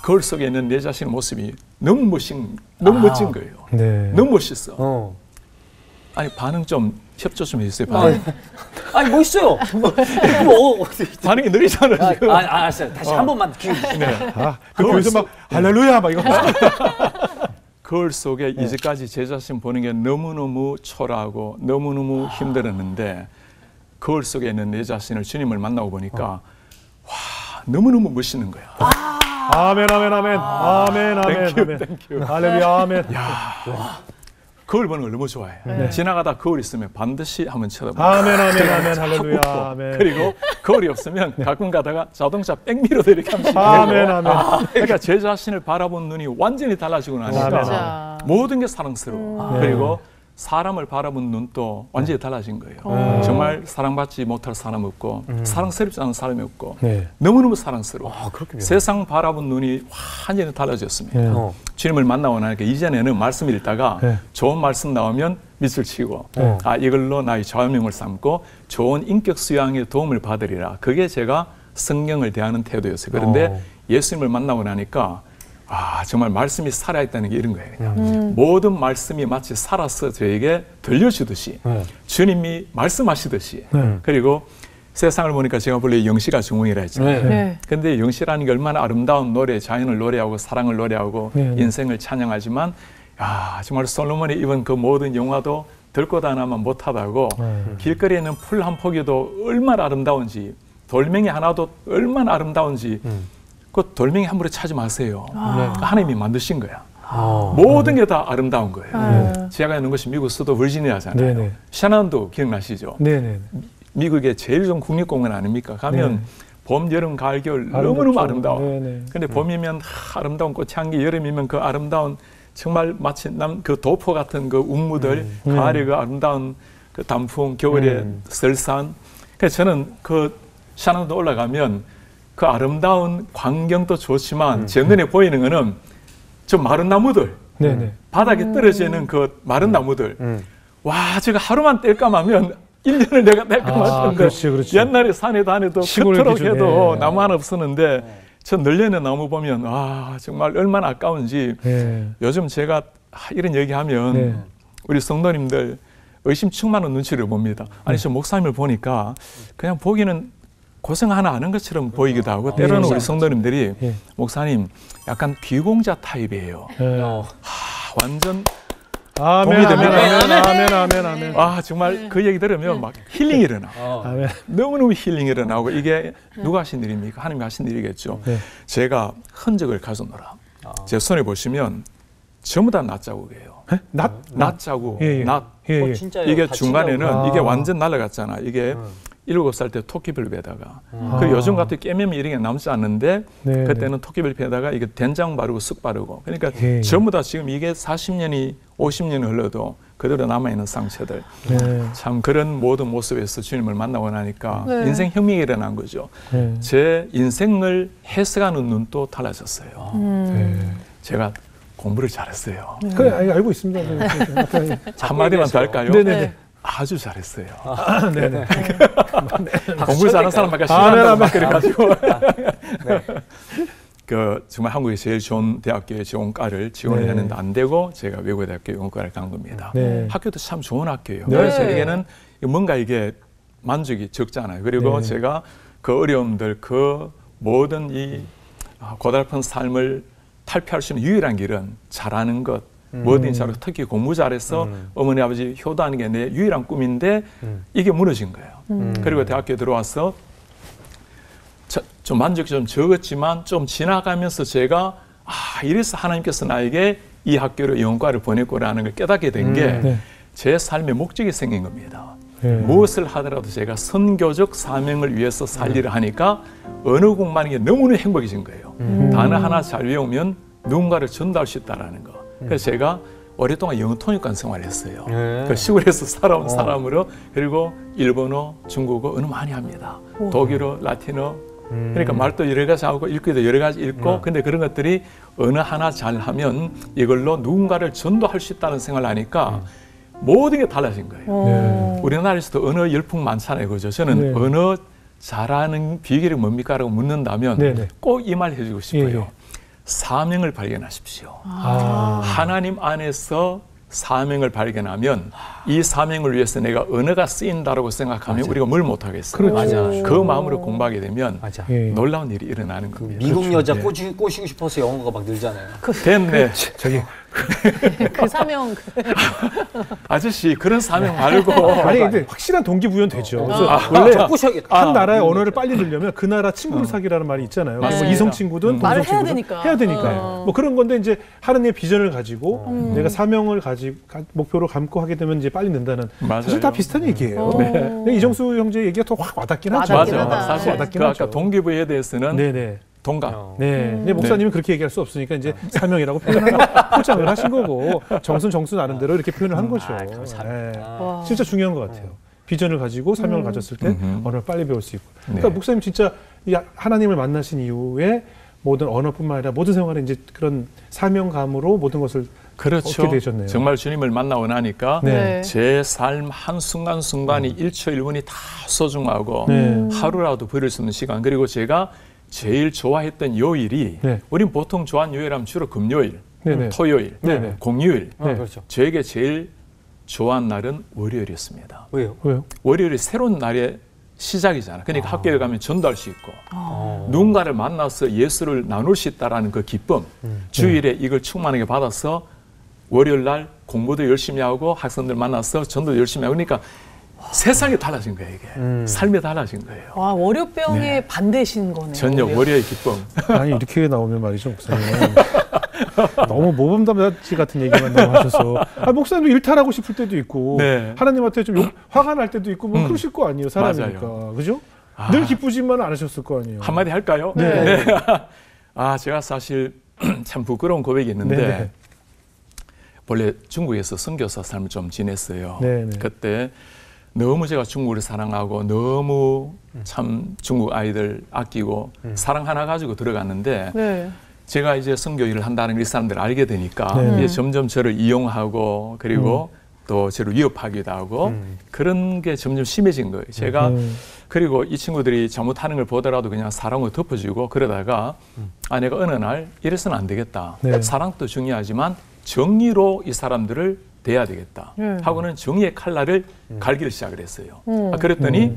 거울 속에 있는 내 자신의 모습이 너무 멋진 거예요. 너무 멋있어. 아니 반응 좀 협조 좀 해주세요. 아니 멋있어요. 반응이 느리잖아요. 지금. 알았어요. 다시 한 번만 기회 주세요. 거기서 막 할렐루야 막 이거. 거울 속에 이제까지 제 자신 보는 게 너무너무 초라하고 너무너무 힘들었는데 거울 속에 있는 내 자신을 주님을 만나고 보니까 너무너무 멋있는 거야. 아멘 아멘 아멘 아멘 아멘. 땡큐. 할렐루야 아멘. 거울 보는 걸 너무 좋아해. 지나가다 거울 있으면 반드시 한번 쳐다봐. 아멘 아멘 아멘 할렐루야 아멘. 그리고 거울이 없으면 가끔 가다가 자동차 백미러도 이렇게 하면 아멘 아멘. 그러니까 제 자신을 바라본 눈이 완전히 달라지고 나니까 모든 게 사랑스러워. 그리고 사람을 바라본 눈도 완전히 달라진 거예요. 정말 사랑받지 못할 사람 없고 사랑스럽지 않은 사람이 없고 너무너무 사랑스러워. 세상 바라본 눈이 완전히 달라졌습니다. 주님을 만나고 나니까 이전에는 말씀 읽다가 좋은 말씀 나오면 밑줄 치고 이걸로 나의 좌우명을 삼고 좋은 인격 수양에 도움을 받으리라. 그게 제가 성경을 대하는 태도였어요. 그런데 예수님을 만나고 나니까 정말 말씀이 살아있다는 게 이런 거예요. 그냥. 모든 말씀이 마치 살아서 저에게 들려주듯이 주님이 말씀하시듯이 그리고 세상을 보니까 제가 원래 영시가 중흥이라 했잖아요. 근데 영시라는 게 얼마나 아름다운 노래, 자연을 노래하고 사랑을 노래하고 인생을 찬양하지만 정말 솔로몬이 입은 그 모든 영화도 들고 다나만 못하다고 길거리에 있는 풀 한 포기도 얼마나 아름다운지 돌멩이 하나도 얼마나 아름다운지 그 돌멩이 함부로 차지 마세요. 하나님이 만드신 거야. 모든 게 다 아름다운 거예요. 제가 있는 곳이 미국 수도 버지니아잖아요. 샤난도 기억나시죠? 미국의 제일 좋은 국립공원 아닙니까? 가면 봄, 여름, 가을, 겨울 너무너무 아름다워. 근데 봄이면 아름다운 꽃향기, 여름이면 그 아름다운 정말 마치 그 도포 같은 그 운무들, 가을에 그 아름다운 그 단풍, 겨울에 설산. 그래서 저는 그 샤난도 올라가면 그 아름다운 광경도 좋지만 제 눈에 보이는 거는 저 마른 나무들, 바닥에 떨어지는 그 마른 나무들. 와, 제가 하루만 뗄까 하면 1년을 내가 뗄까 말았는데 그렇지. 옛날에 산에 다녀도 그토록 해도 나무 하나 없었는데 저 널려있는 나무 보면 정말 얼마나 아까운지 요즘 제가 이런 얘기하면 우리 성도님들 의심충만한 눈치를 봅니다. 아니 저 목사님을 보니까 그냥 보기는 고생 하나 하는 것처럼 보이기도 하고 때로는 우리 성도님들이 목사님 약간 귀공자 타입이에요. 완전 아멘, 아멘. 정말 그 얘기 들으면 막 힐링이 일어나. 너무너무 힐링이 일어나고 이게 누가 하신 일입니까? 하나님이 하신 일이겠죠. 제가 흔적을 가져놓으라. 제 손에 보시면 전부 다 낫자국이에요. 낫자국, 낫. 이게 중간에는 이게 완전 날아갔잖아. 이게 7살 때 토끼별 베다가 그 요즘 같은 깨매면 이런 게 남지 않는데 그때는 토끼별 베다가 이게 된장 바르고 쑥 바르고 그러니까 전부 다 지금 이게 40년이 50년이 흘러도 그대로 남아있는 상처들 참 그런 모든 모습에서 주님을 만나고 나니까 인생 혁명이 일어난 거죠. 제 인생을 해석하는 눈도 달라졌어요. 제가 공부를 잘했어요. 그래, 알고 있습니다. 한마디만 더 할까요? 네네. 아주 잘했어요. 네네. 공부 잘하는 사람밖에 시간을 막 그래가지고 그 정말 한국에 제일 좋은 대학교에 좋은 과를 지원을 했는데 안 되고 제가 외국 대학교 연구과를 간 겁니다. 학교도 참 좋은 학교예요. 그래서 저에게는 뭔가 이게 만족이 적잖아요. 그리고 제가 그 어려움들, 그 모든 이 고달픈 삶을 탈피할 수 있는 유일한 길은 잘하는 것. 뭐든 잘하고 특히 공부 잘해서 어머니 아버지 효도하는 게 내 유일한 꿈인데 이게 무너진 거예요. 그리고 대학교에 들어와서 좀 만족이 좀 적었지만 좀 지나가면서 제가 이래서 하나님께서 나에게 이 학교로 연구과를 보냈구나라는 걸 깨닫게 된 게 제 삶의 목적이 생긴 겁니다. 무엇을 하더라도 제가 선교적 사명을 위해서 살리를 하니까 언어 공부하는 게 너무나 행복해진 거예요. 단어 하나 잘 외우면 누군가를 전도할 수 있다는 거. 그래서 제가 오랫동안 영어 통역관 생활을 했어요. 그 시골에서 살아온 사람으로 그리고 일본어, 중국어 언어 많이 합니다. 독일어, 라틴어 그러니까 말도 여러 가지 하고 읽기도 여러 가지 읽고 근데 그런 것들이 언어 하나 잘하면 이걸로 누군가를 전도할 수 있다는 생각을 하니까 모든 게 달라진 거예요. 우리나라에서도 언어 열풍 많잖아요. 그죠? 저는 언어 잘하는 비결이 뭡니까? 라고 묻는다면 꼭 이 말 해주고 싶어요. 사명을 발견하십시오. 하나님 안에서 사명을 발견하면 이 사명을 위해서 내가 언어가 쓰인다고 생각하면 우리가 뭘 못하겠어요. 그 마음으로 공부하게 되면 놀라운 일이 일어나는 겁니다. 미국 여자 꼬시고 싶어서 영어가 막 늘잖아요. 됐네. 저기 그 사명. 아저씨 그런 사명 말고. 아니 근데 확실한 동기부여는 되죠. 그래서 원래 한 나라의 언어를 빨리 늘려면 그 나라 친구를 사귀라는 말이 있잖아요. 뭐 이성 친구든 동성 친구든 해야 되니까. 뭐 그런 건데 이제 하나님의 비전을 가지고 내가 사명을 가지고 목표로 감고 하게 되면 이제 빨리 는다는 사실 다 비슷한 얘기예요. 근데 이정수 형제 얘기가 더 확 와닿긴 하죠. 맞아요. 사실 그 아까 동기부여에 대해서는 동감. 근데 목사님은 그렇게 얘기할 수 없으니까 이제 사명이라고 포장을 하신 거고 정순 나름대로 이렇게 표현을 한 거죠. 진짜 중요한 것 같아요. 비전을 가지고 사명을 가졌을 때 언어를 빨리 배울 수 있고. 그러니까 목사님 진짜 하나님을 만나신 이후에 모든 언어뿐만 아니라 모든 생활에 이제 그런 사명감으로 모든 것을 그렇죠. 얻게 되셨네요. 정말 주님을 만나고 나니까 네. 제 삶 한 순간순간이 1초 1분이 다 소중하고 하루라도 버릴 수 없는 시간. 그리고 제가 제일 좋아했던 요일이 우린 보통 좋아하는 요일하면 주로 금요일, 토요일, 공휴일. 그렇죠. 저에게 제일 좋아하는 날은 월요일이었습니다. 왜요? 월요일이 새로운 날의 시작이잖아. 그러니까 학교에 가면 전도할 수 있고 누군가를 만나서 예수를 나눌 수 있다는 그 기쁨, 주일에 이걸 충만하게 받아서 월요일 날 공부도 열심히 하고 학생들 만나서 전도 열심히 하고 그러니까 세상이 달라진 거예요. 이게 삶이 달라진 거예요. 와, 월요병의 반대신 거네요. 저녁 월요일 기쁨. 아니 이렇게 나오면 말이죠, 목사님. 너무 모범답지 같은 얘기만 너무 하셔서 목사님도 일탈하고 싶을 때도 있고 하나님한테 좀 화가 날 때도 있고 뭐 그러실 거 아니에요, 사람이니까. 맞아요. 그죠? 늘 기쁘지만 않으셨을 거 아니에요. 한마디 할까요? 네. 제가 사실 참 부끄러운 고백이 있는데 원래 중국에서 선교사 삶을 좀 지냈어요. 그때 너무 제가 중국을 사랑하고 너무 참 중국 아이들 아끼고 사랑 하나 가지고 들어갔는데 제가 이제 선교 일을 한다는 걸 이 사람들 알게 되니까 이제 점점 저를 이용하고 그리고 또 저를 위협하기도 하고 그런 게 점점 심해진 거예요. 제가 그리고 이 친구들이 잘못하는 걸 보더라도 그냥 사랑으로 덮어주고 그러다가 내가 어느 날 이래서는 안 되겠다. 사랑도 중요하지만 정의로 이 사람들을 대해야 되겠다 하고는 정의의 칼날을 갈기를 시작을 했어요. 그랬더니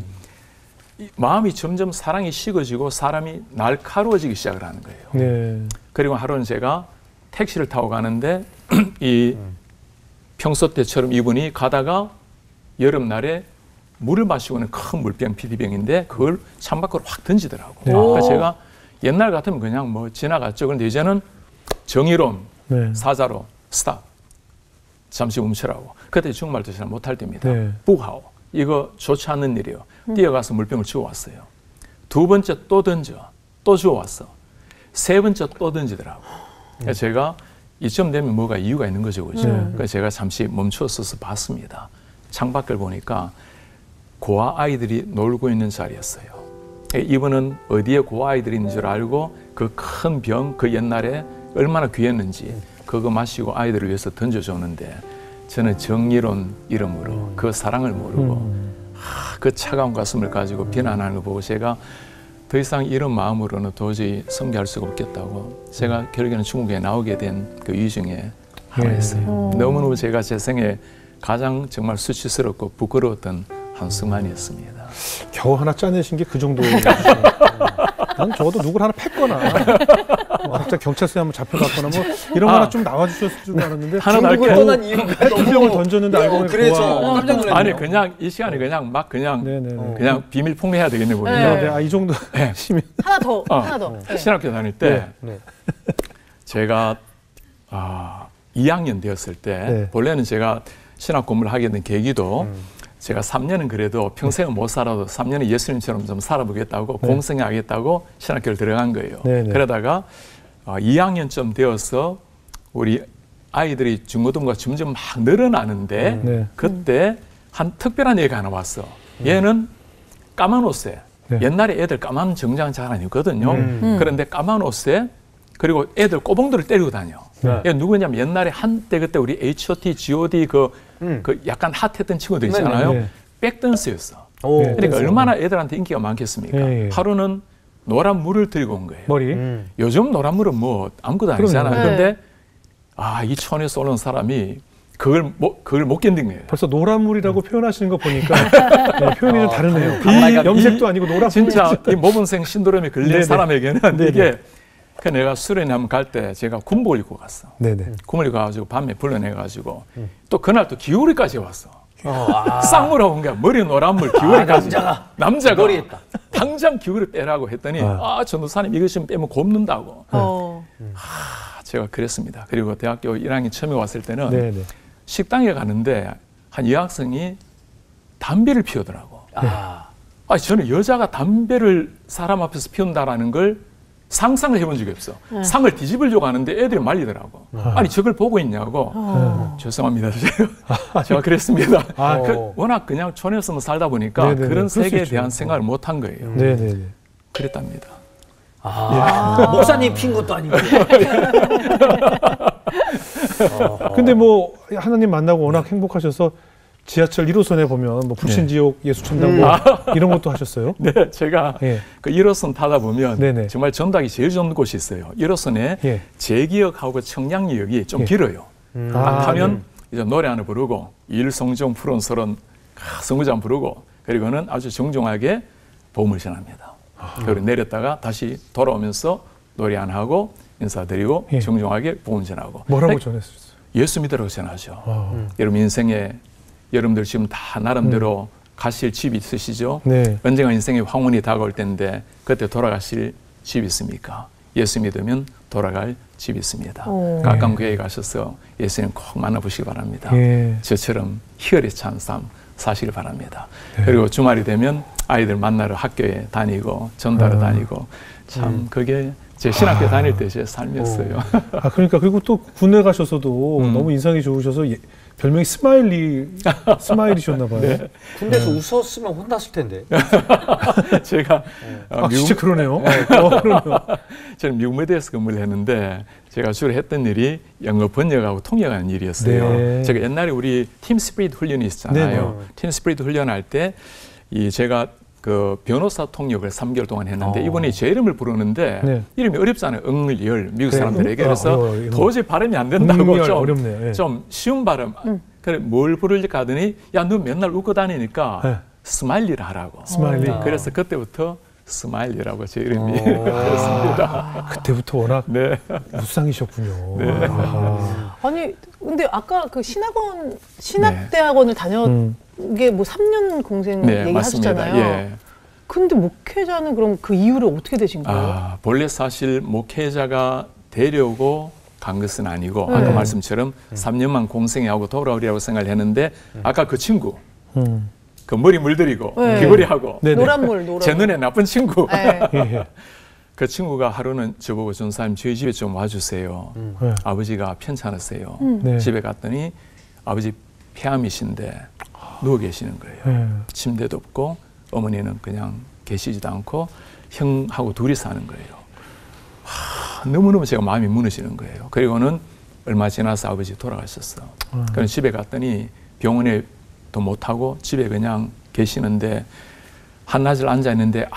마음이 점점 사랑이 식어지고 사람이 날카로워지기 시작을 하는 거예요. 그리고 하루는 제가 택시를 타고 가는데 이 평소 때처럼 이분이 가다가 여름날에 물을 마시고는 큰 물병, PD병인데 그걸 창밖으로 확 던지더라고. 그러니까 제가 옛날 같으면 그냥 뭐 지나갔죠. 그런데 이제는 정의로운 사자로 스탑. 잠시 멈추라고. 그때 중국말도 잘 못할 때입니다. 부하오. 이거 좋지 않는 일이에요. 뛰어가서 물병을 주워왔어요. 두 번째 또 던져. 또 주워왔어. 세 번째 또 던지더라고. 제가 이쯤 되면 뭐가 이유가 있는 거죠. 그죠? 그래서 제가 잠시 멈추어서 봤습니다. 창밖을 보니까 고아 아이들이 놀고 있는 자리였어요. 이분은 어디에 고아 아이들이 있는 줄 알고 그 큰 병, 그 옛날에 얼마나 귀했는지 그거 마시고 아이들을 위해서 던져줬는데 저는 정의로운 이름으로 그 사랑을 모르고 그 차가운 가슴을 가지고 비난하는 거 보고 제가 더 이상 이런 마음으로는 도저히 섬기할 수가 없겠다고 제가 결국에는 중국에 나오게 된 그 이유 중에 하나였어요. 너무너무 제가 제 생에 가장 정말 수치스럽고 부끄러웠던 한 순간이었습니다. 겨우 하나 짜내신 게 그 정도예요. 난 적어도 누굴 하나 팼거나 각자 경찰서에 한번 잡혀갔거나 뭐 이런 거 하나 좀 나와주셨을 줄 알았는데 중국을 떠난 이유가 페트병을 던졌는데 알고 보니 그래서 깜짝 놀랐네요. 아니 그냥 이 시간에 그냥 막 그냥 그냥 비밀 폭로해야 되겠네 보니까. 이 정도 시면 하나 더. 신학교 다닐 때 제가 2학년 되었을 때 원래는 제가 신학 공부를 하게 된 계기도 제가 3년은 그래도 평생은 못 살아도 3년은 예수님처럼 좀 살아보겠다고 공생하겠다고 신학교를 들어간 거예요. 그러다가 2학년쯤 되어서 우리 아이들이 중고등부가 점점 막 늘어나는데 그때 한 특별한 얘기가 하나 왔어. 얘는 까만 옷에 옛날에 애들 까만 정장 잘 안 입거든요. 그런데 까만 옷에 그리고 애들 꼬봉들을 때리고 다녀. 얘 누구냐면 옛날에 한때 그때 우리 H.O.T, G.O.D 그 약간 핫했던 친구들 있잖아요. 백댄스였어. 그러니까 얼마나 애들한테 인기가 많겠습니까? 하루는 노란 물을 들고 온 거예요. 머리. 요즘 노란 물은 뭐 아무것도 아니잖아요. 그런데 이 촌에서 오는 사람이 그걸 못 견딘 거예요. 벌써 노란물이라고 표현하시는 거 보니까 표현이 좀 다르네요. 염색도 아니고 노란물. 진짜 이 모범생 신드롬에 걸린 사람에게는 이게 그 내가 수련회 갈 때 제가 군복을 입고 갔어. 군복을 입고 가지고 밤에 불러내가지고 또 그날 또 기울이까지 왔어. 쌍물하고 온 거야. 머리 노란물 기울이까지. 남자가 머리했다. 당장 기울이 빼라고 했더니 전도사님 이거 지금 빼면 곱는다고. 제가 그랬습니다. 그리고 대학교 1학년 처음에 왔을 때는 식당에 가는데 한 여학생이 담배를 피우더라고. 저는 여자가 담배를 사람 앞에서 피운다라는 걸 상상을 해본 적이 없어. 상을 뒤집으려고 하는데 애들이 말리더라고. 아니 저걸 보고 있냐고. 죄송합니다. 제가 그랬습니다. 워낙 그냥 촌에서만 살다 보니까 그런 세계에 대한 생각을 못한 거예요. 그랬답니다. 목사님 핀 것도 아니고. 근데 뭐 하나님 만나고 워낙 행복하셔서 지하철 1호선에 보면 뭐 불신지옥 예수천당 뭐 이런 것도 하셨어요? 네, 제가 예. 그 1호선 타다 보면 네네. 정말 전달이 제일 좋은 곳이 있어요. 1호선에 예. 제기역하고 청량리역이 좀 예. 길어요. 타면 네. 이제 노래 하나 부르고 일성종 푸른소런 성구장 부르고 그리고는 아주 정중하게 복음을 전합니다. 그리고 내렸다가 다시 돌아오면서 노래 안 하고 인사드리고 예. 정중하게 복음 전하고. 뭐라고 전했었어요? 예수 믿으라고 전하죠. 여러분 인생에 여러분들 지금 다 나름대로 가실 집이 있으시죠? 네. 언젠가 인생의 황혼이 다가올 텐데 그때 돌아가실 집이 있습니까? 예수 믿으면 돌아갈 집이 있습니다. 가까운 교회에 가셔서 예수님 꼭 만나보시기 바랍니다. 예. 저처럼 희열에 찬 삶 사시길 바랍니다. 그리고 주말이 되면 아이들 만나러 학교에 다니고 전달을 다니고 참 그게 제 신학교 다닐 때 제 삶이었어요. 그러니까 그리고 또 군에 가셔서도 너무 인상이 좋으셔서 별명이 스마일이셨나 봐요. 네. 군대에서 웃었으면 혼났을 텐데. 제가 진짜 그러네요. 저는 미국 무대에서 근무를 했는데 제가 주로 했던 일이 영어 번역하고 통역하는 일이었어요. 네. 제가 옛날에 우리 팀 스피릿 훈련이 있었잖아요. 네. 팀 스피릿 훈련할 때 제가 그 변호사 통역을 3개월 동안 했는데 이분이 제 이름을 부르는데 네. 이름이 어렵잖아요. 응리열 미국 그래, 사람들에게. 그래서 도저히 발음이 안 된다고 어렵네요. 예. 좀 쉬운 발음. 그래 뭘 부를까 하더니 야 너 맨날 웃고 다니니까 네. 스마일리를 하라고. 스마일리. 그래서 그때부터 스마일리라고 제 이름이 되었습니다. 그때부터 워낙 네. 무쌍이셨군요. 네. 아니 근데 아까 그 신학대학원을 다녔 게 뭐 3년 공생 네, 얘기하셨잖아요. 맞습니다. 예. 근데 목회자는 그럼 그 이후로 어떻게 되신 거예요? 본래 사실 목회자가 되려고 간 것은 아니고 아까 말씀처럼 3년만 공생하고 돌아오리라고 생각을 했는데 아까 그 친구 그 머리 물들이고 귀걸이하고 노란물 제 눈에 나쁜 친구 네. 그 친구가 하루는 저보고 전사님 저희 집에 좀 와주세요. 아버지가 편찮으세요. 네. 집에 갔더니 아버지 폐암이신데 누워 계시는 거예요. 침대도 없고 어머니는 그냥 계시지도 않고 형하고 둘이 사는 거예요. 너무너무 제가 마음이 무너지는 거예요. 그리고는 얼마 지나서 아버지 돌아가셨어. 그래서 집에 갔더니 병원에도 못하고 집에 그냥 계시는데 한낮을 앉아있는데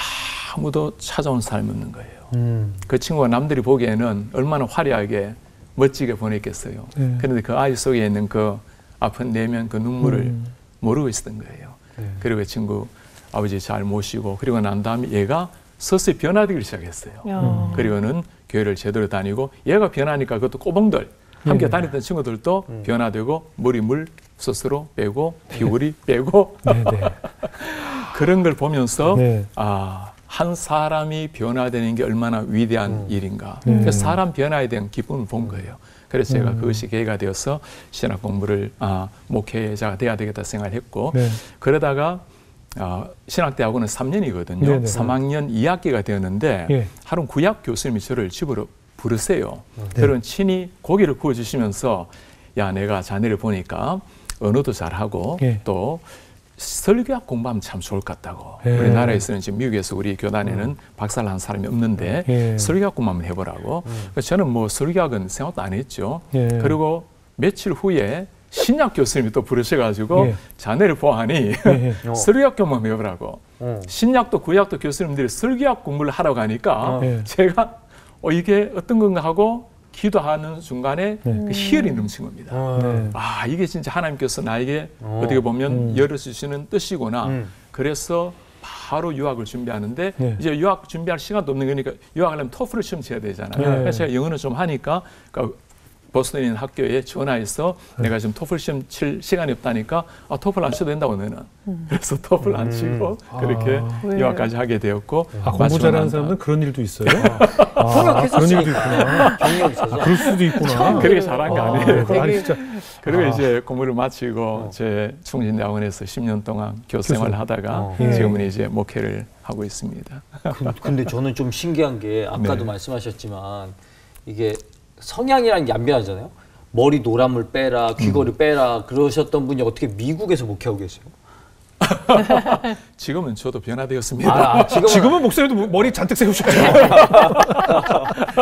아무도 찾아온 사람이 없는 거예요. 그 친구가 남들이 보기에는 얼마나 화려하게 멋지게 보냈겠어요. 그런데 그 아이 속에 있는 그 아픈 내면 그 눈물을 모르고 있었던 거예요. 그리고 그 친구 아버지 잘 모시고 그리고 난 다음에 얘가 서서히 변화되기 시작했어요. 그리고는 교회를 제대로 다니고 얘가 변하니까 그것도 꼬봉들 함께 다녔던 친구들도 변화되고 머리 물 스스로 빼고 귀걸이 빼고 그런 걸 보면서 한 사람이 변화되는 게 얼마나 위대한 일인가. 그래서 사람 변화에 대한 기쁨을 본 거예요. 그래서 제가 그것이 계기가 되어서 신학 공부를 목회자가 돼야 되겠다 생각을 했고 그러다가 신학대학원은 3년이거든요. 3학년 2학기가 되었는데 하루 구약 교수님이 저를 집으로 부르세요. 그런 친히 고기를 구워주시면서 야 내가 자네를 보니까 언어도 잘하고 또 설교학 공부하면 참 좋을 것 같다고. 우리나라에서는 지금 미국에서 우리 교단에는 박사를 한 사람이 없는데 설교학 공부하면 해보라고. 그래서 저는 뭐 설교학은 생각도 안 했죠. 그리고 며칠 후에 신약 교수님이 또 부르셔가지고 자네를 보아하니 설교학 공부하면 해보라고. 신약도 구약도 교수님들이 설교학 공부를 하라고 하니까 제가 이게 어떤 건가 하고 기도하는 중간에 그 희열이 넘친 겁니다. 이게 진짜 하나님께서 나에게 어떻게 보면 열어주시는 뜻이구나. 그래서 바로 유학을 준비하는데 이제 유학 준비할 시간도 없는 거니까 유학하려면 토플을 시험 쳐야 되잖아요. 그래서 제가 영어는 좀 하니까 보스턴에 있는 학교에 전화해서 내가 지금 토플 시험 칠 시간이 없다니까 토플 안 쳐도 된다고 너는. 그래서 토플 안 치고 그렇게 유학까지 하게 되었고 공부 잘하는 사람은 그런 일도 있어요? 그런 일도 있구나. 그럴 수도 있구나. 그렇게 잘한 거 아니에요. 진짜. 그리고 이제 공부를 마치고 제 충진대학원에서 10년 동안 교수 생활을 하다가 지금은 이제 목회를 하고 있습니다. 근데 저는 좀 신기한 게 아까도 말씀하셨지만 이게 성향이라는 게 안 변하잖아요. 머리 노란물 빼라, 귀걸이 빼라 그러셨던 분이 어떻게 미국에서 목회하고 계세요? 지금은 저도 변화되었습니다. 지금은 목소리도 머리 잔뜩 세우셨죠.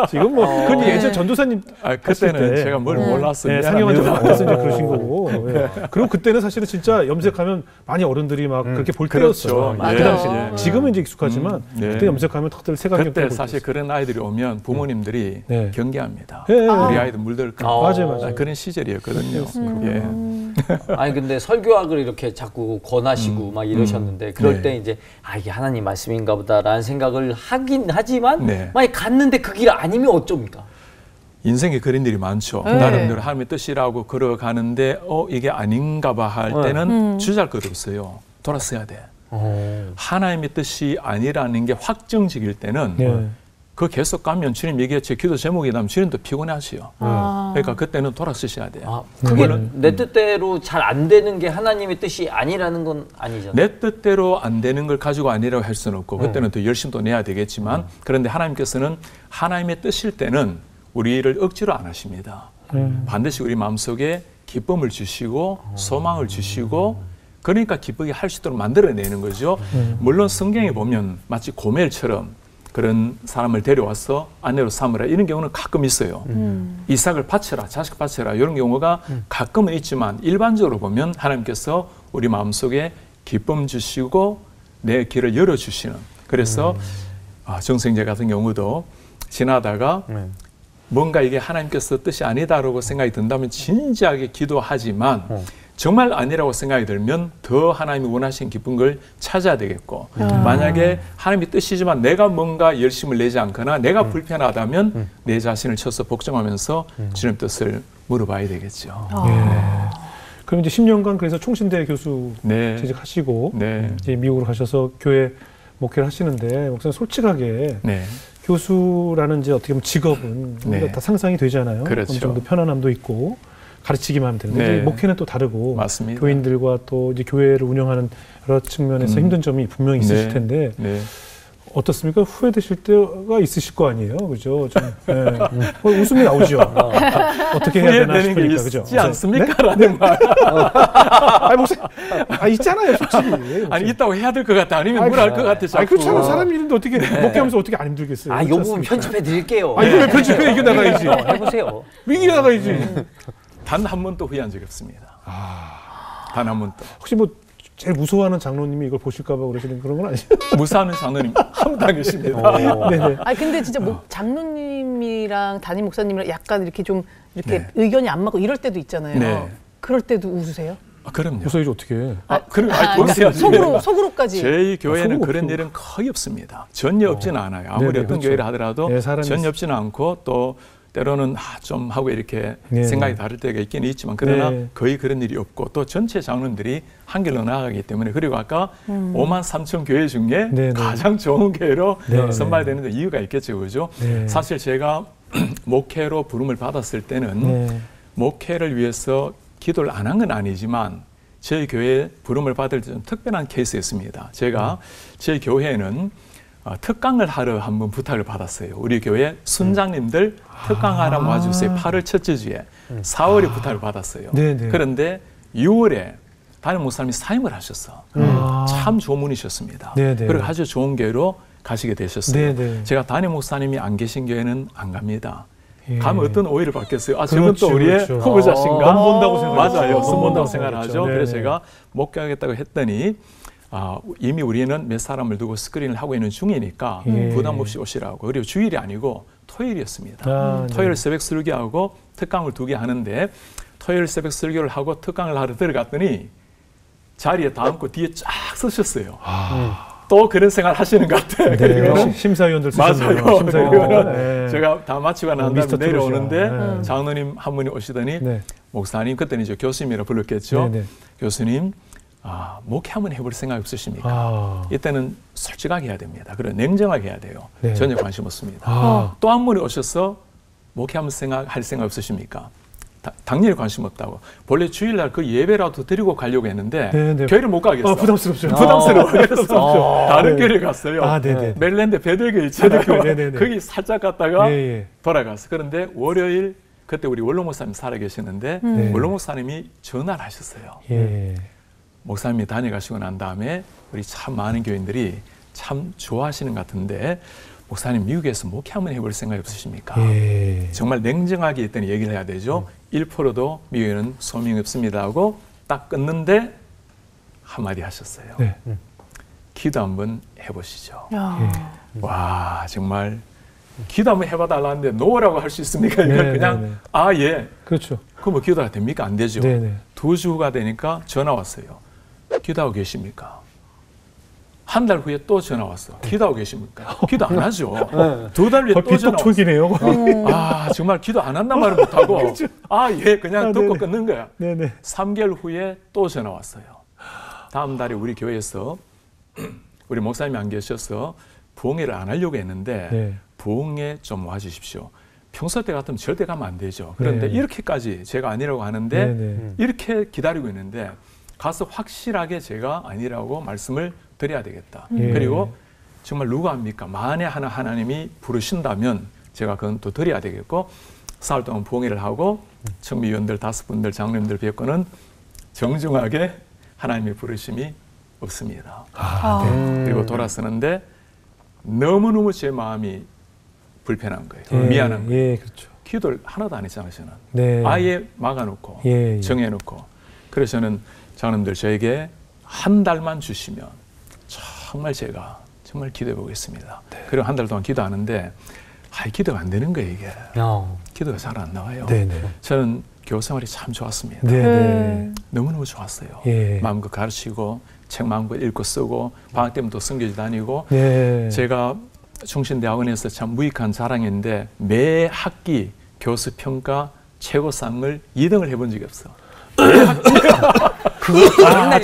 지금 뭐 그건 예전 전도사님 그때는 제가 뭘 몰랐어요. 상영한 적 같아서 이제 그러신 거고. 그리고 그때는 사실은 진짜 염색하면 많이 어른들이 막 그렇게 볼 때였죠. 그 당시에. 지금은 이제 익숙하지만 그때 염색하면 턱들 색안경 그때 사실 그런 아이들이 오면 부모님들이 경계합니다. 우리 아이들 물들까. 맞아요. 그런 시절이었거든요. 그게. 아니 근데 설교학을 이렇게 자꾸 권하시고 막 이러셨는데 그럴 때 이제 이게 하나님 말씀인가 보다라는 생각을 하긴 하지만 만약 갔는데 그 길 아니면 어쩝니까? 인생에 그런 일이 많죠. 나름대로 하나님의 뜻이라고 걸어가는데 이게 아닌가 봐 할 때는 주저할 것 없어요. 돌아서야 돼. 하나님의 뜻이 아니라는 게 확정적일 때는 그 계속 가면 주님 얘기해 제 기도 제목이라면 주님도 피곤하시요. 그러니까 그때는 돌아서셔야 돼요. 그게 내 뜻대로 잘 안 되는 게 하나님의 뜻이 아니라는 건 아니잖아요. 내 뜻대로 안 되는 걸 가지고 아니라고 할 수는 없고 그때는 더 열심히 또 내야 되겠지만 그런데 하나님께서는 하나님의 뜻일 때는 우리를 억지로 안 하십니다. 반드시 우리 마음속에 기쁨을 주시고 소망을 주시고 그러니까 기쁘게 할 수 있도록 만들어내는 거죠. 물론 성경에 보면 마치 고멜처럼 그런 사람을 데려와서 아내로 삼으라 이런 경우는 가끔 있어요. 이삭을 바쳐라, 자식 바쳐라 이런 경우가 가끔은 있지만 일반적으로 보면 하나님께서 우리 마음속에 기쁨 주시고 내 길을 열어주시는 그래서 정생제 같은 경우도 지나다가 뭔가 이게 하나님께서 뜻이 아니다라고 생각이 든다면 진지하게 기도하지만 정말 아니라고 생각이 들면 더 하나님이 원하시는 기쁜 걸 찾아야 되겠고 만약에 하나님의 뜻이지만 내가 뭔가 열심을 내지 않거나 내가 불편하다면 내 자신을 쳐서 복종하면서 주님 뜻을 물어봐야 되겠죠. 그럼 이제 10년간 그래서 총신대 교수 재직하시고 이제 미국으로 가셔서 교회 목회를 하시는데 목사님 솔직하게 교수라는 이제 어떻게 보면 직업은 다 상상이 되잖아요. 그렇죠. 어느 정도 편안함도 있고 가르치기만 하면 되는데 목회는 또 다르고 맞습니다. 교인들과 또 이제 교회를 운영하는 여러 측면에서 힘든 점이 분명히 있으실 텐데 어떻습니까? 후회되실 때가 있으실 거 아니에요, 그죠? 좀 웃음이 나오죠. 어떻게 해야 되나 싶으니까, 그죠? 있지 않습니까?라는 말. 아니 목사, 있잖아요, 솔직히. 아니 있다고 해야 될 것 같아, 아니면 뭘 할 것 같아. 자꾸. 그렇잖아요. 사람 일인데 어떻게 목회하면서 어떻게 안 힘들겠어요? 이 부분 편집해 드릴게요. 이거 왜 편집해? 이겨 나가야지. 해보세요. 이겨 나가야지. 단 한 번도 후회한 적이 없습니다. 단 한 번도. 혹시 뭐 제일 무서워하는 장로님이 이걸 보실까 봐 그러시는 그런 건 아니죠? 무서워하는 장로님 한 분 안 계십니다. 네네. 근데 진짜 장로님이랑 담임 목사님이랑 약간 이렇게 좀 이렇게 의견이 안 맞고 이럴 때도 있잖아요. 그럴 때도 웃으세요? 그럼요. 웃어야지 어떻게? 속으로까지. 저희 교회는 그런 일은 거의 없습니다. 전혀 없지는 않아요. 아무리 어떤 교회를 하더라도 전혀 없지는 않고 또 때로는 좀 하고 이렇게 생각이 다를 때가 있기는 있지만 그러나 거의 그런 일이 없고 또 전체 장로님들이 한 길로 나아가기 때문에 그리고 아까 5만 3천 교회 중에 가장 좋은 교회로 선발되는 데 이유가 있겠죠. 그죠? 사실 제가 목회로 부름을 받았을 때는 목회를 위해서 기도를 안 한 건 아니지만 저희 교회에 부름을 받을 때 좀 특별한 케이스였습니다. 제가 저희 교회에는 특강을 하러 한번 부탁을 받았어요. 우리 교회 순장님들 특강하러 와주세요. 8월 첫째 주에 4월에 부탁을 받았어요. 그런데 6월에 담임 목사님이 사임을 하셨어. 참 좋은 분이셨습니다. 그리고 아주 좋은 교회로 가시게 되셨어요. 제가 담임 목사님이 안 계신 교회는 안 갑니다. 가면 어떤 오해를 받겠어요. 저건 또 우리의 후보자신가? 손 본다고 생각하죠. 맞아요. 손 본다고 생각하죠. 그래서 제가 목회하겠다고 했더니 이미 우리는 몇 사람을 두고 스크린을 하고 있는 중이니까 부담 없이 오시라고. 그리고 주일이 아니고 토요일이었습니다. 토요일 새벽 설교하고 특강을 2개 하는데 토요일 새벽 설교를 하고 특강을 하러 들어갔더니 자리에 다 앉고 뒤에 쫙 서셨어요. 또 그런 생활 하시는 것 같아요. 심사위원들 쓰셨네요. 맞아요. 심사위원. 제가 다 마치고 난 다음에 내려오는데 장로님 한 분이 오시더니 목사님, 그때는 이제 교수님이라 불렀겠죠. 교수님, 목회 한번 해볼 생각 없으십니까? 이때는 솔직하게 해야 됩니다. 그리고 냉정하게 해야 돼요. 전혀 관심 없습니다. 또 한 분이 오셔서 목회 한번 할 생각 없으십니까? 당연히 관심 없다고. 본래 주일날 그 예배라도 드리고 가려고 했는데 교회를 못 가겠어. 부담스럽죠. 부담스러워. 그래서 다른 교회를 갔어요. 메릴랜드 베들교회 있잖아요. 거기 살짝 갔다가 돌아갔어. 그런데 월요일 그때 우리 원로 목사님 살아 계시는데 원로 목사님이 전화를 하셨어요. 목사님이 다녀가시고 난 다음에 우리 참 많은 교인들이 참 좋아하시는 것 같은데 목사님 미국에서 목회 한번 해볼 생각이 없으십니까? 예. 정말 냉정하게 했더니 얘기를 해야 되죠. 1%도 미국에는 소명이 없습니다 하고 딱 끊는데 한마디 하셨어요. 네. 기도 한번 해보시죠. 야. 와 정말 기도 한번 해봐달라는데 노라고 할 수 있습니까? 이걸 그냥 아 예. 그렇죠. 그럼 뭐 기도가 됩니까? 안 되죠. 네네. 2주가 되니까 전화 왔어요. 기도하고 계십니까? 한 달 후에 또 전화 왔어. 기도하고 계십니까? 기도 안 하죠. 2달 후에 또 전화 왔어. 비톡촉이네요. 아 정말 기도 안 한단 말을 못하고 그렇죠. 아 예 그냥 듣고 네네. 끊는 거야. 네네. 3개월 후에 또 전화 왔어요. 다음 달에 우리 교회에서 우리 목사님이 안 계셔서 부흥회를 안 하려고 했는데 네. 부흥회 좀 와주십시오. 평소 때 같으면 절대 가면 안 되죠. 그런데 네. 이렇게까지 제가 아니라고 하는데 네네. 이렇게 기다리고 있는데 가서 확실하게 제가 아니라고 말씀을 드려야 되겠다. 예. 그리고 정말 누가 합니까? 만에 하나 하나님이 부르신다면 제가 그건 또 드려야 되겠고 사흘 동안 부흥회를 하고 청미위원들 5분들 장로님들 뵙고는 정중하게 하나님의 부르심이 없습니다. 그리고 돌아서는데 너무너무 제 마음이 불편한 거예요. 미안한 거예요. 예, 그렇죠. 기도를 하나도 안 했잖아요, 저는. 네. 아예 막아놓고 예. 정해놓고. 그래서 저는 장로님들 저에게 한 달만 주시면 정말 제가 정말 기도해 보겠습니다. 그리고 한 달 동안 기도하는데 기도가 안 되는 거예요, 이게. 기도가 잘 안 나와요. 네네. 저는 교우 생활이 참 좋았습니다. 네네. 너무너무 좋았어요. 예. 마음껏 가르치고 책 마음껏 읽고 쓰고 방학 때면 또 선교지 다니고 네. 제가 충신대학원에서 참 무익한 자랑인데 매 학기 교수 평가 최고상을 2등을 해본 적이 없어.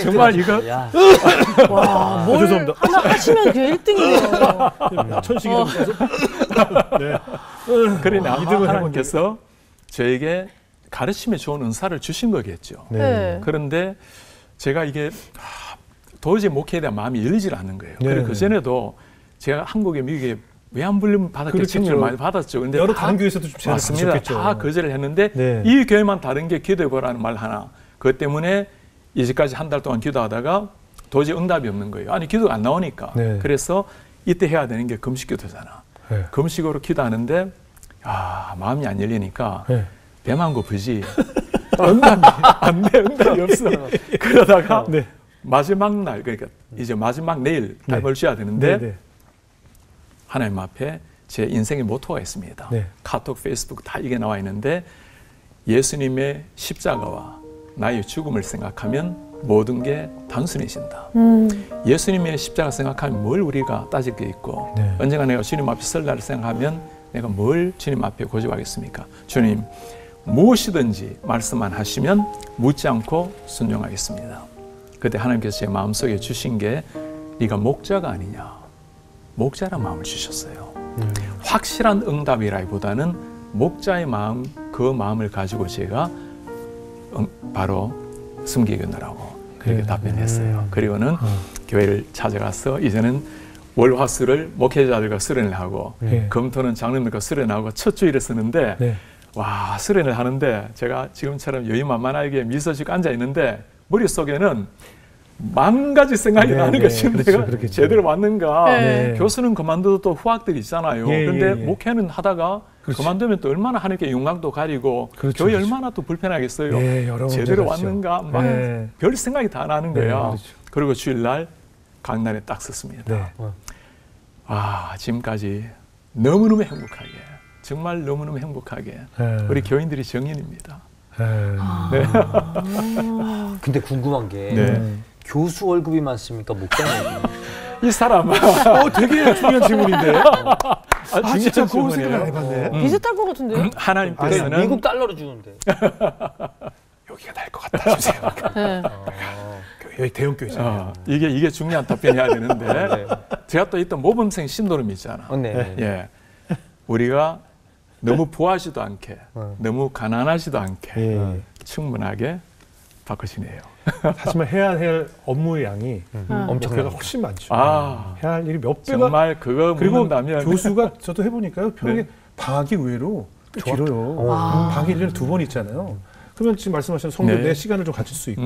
정말 이거 와, 뭘 죄송합니다. 하나 하시면 그게 1등이에요. 천식이라고 해서 네. 그러니 아마 2등을 하나님께서 저에게 가르침에 좋은 은사를 주신 거겠죠. 네. 그런데 제가 이게 도저히 목회에 대한 마음이 열리질 않는 거예요. 네. 그리고 그전에도 제가 한국에 미국에 외환불륜 받았겠죠. 청년을 많이 받았죠. 근데 여러 다른 교회에서도 좀 제안을 맞습니다. 받으셨겠죠. 다 거절을 했는데 네. 이 교회만 다른 게 기도해보라는 말 하나. 그것 때문에 이제까지 한 달 동안 기도하다가 도저히 응답이 없는 거예요. 아니 기도가 안 나오니까. 네. 그래서 이때 해야 되는 게 금식 기도잖아. 네. 금식으로 기도하는데 마음이 안 열리니까 네. 배만 고프지 응답이 안 돼. 응답이 없어. 그러다가 네. 마지막 날 그러니까 이제 마지막 내일 네. 달벌 쉬어야 되는데 네. 하나님 앞에 제 인생의 모토가 있습니다. 네. 카톡, 페이스북 다 이게 나와 있는데 예수님의 십자가와 나의 죽음을 생각하면 모든 게 단순해진다. 예수님의 십자가 생각하면 뭘 우리가 따질 게 있고 네. 언젠가 내가 주님 앞에 설 날을 생각하면 내가 뭘 주님 앞에 고집하겠습니까? 주님 무엇이든지 말씀만 하시면 묻지 않고 순종하겠습니다. 그때 하나님께서 제 마음속에 주신 게 네가 목자가 아니냐. 목자란 마음을 주셨어요. 확실한 응답이라기보다는 목자의 마음, 그 마음을 가지고 제가 바로 숨기겠노라고 그렇게 답변했어요. 그리고는 교회를 찾아가서 이제는 월화수를 목회자들과 수련을 하고 금토는 장로님들과 수련을 하고 첫 주일을 쓰는데 와 수련을 하는데 제가 지금처럼 여유만만하게 미소 짓고 앉아 있는데 머릿속에는 만 가지 생각이 나는 것이 내가 제대로 왔는가. 교수는 그만둬도 또 후학들이 있잖아요. 그런데 목회는 하다가 그만두면 또 얼마나 하나님께 영광도 가리고 교회 얼마나 또 불편하겠어요. 제대로 왔는가. 막 별 생각이 다 나는 거야. 그리고 주일날 강단에 딱 섰습니다. 지금까지 너무너무 행복하게 정말 너무너무 행복하게 우리 교인들이 정인입니다. 근데 궁금한 게 교수 월급이 많습니까? 목사님 월급이? 이 사람은 되게 중요한 질문인데. 진짜 그런 생각을 안 해봤네. 비슷할 것 같은데요? 하나님께서는 미국 달러로 주는데. 여기가 날 것 같다 주세요. 여기 대형 교회잖아요. 이게 중요한 답변이어야 되는데 제가 또 있던 모범생 신도름이 있잖아. 예, 우리가 너무 부하지도 않게 너무 가난하지도 않게 충분하게 바꾸시네요. 하지만 해야 할 업무의 양이 목회가 훨씬 많죠. 해야 할 일이 몇 배가. 정말 그거 그리고 묻는다면 교수가 저도 해보니까요. 평균 방학이 의외로 꽤 길어요. 방학이 1년에 2번 있잖아요. 그러면 지금 말씀하신 성도 내 시간을 좀 가질 수 있고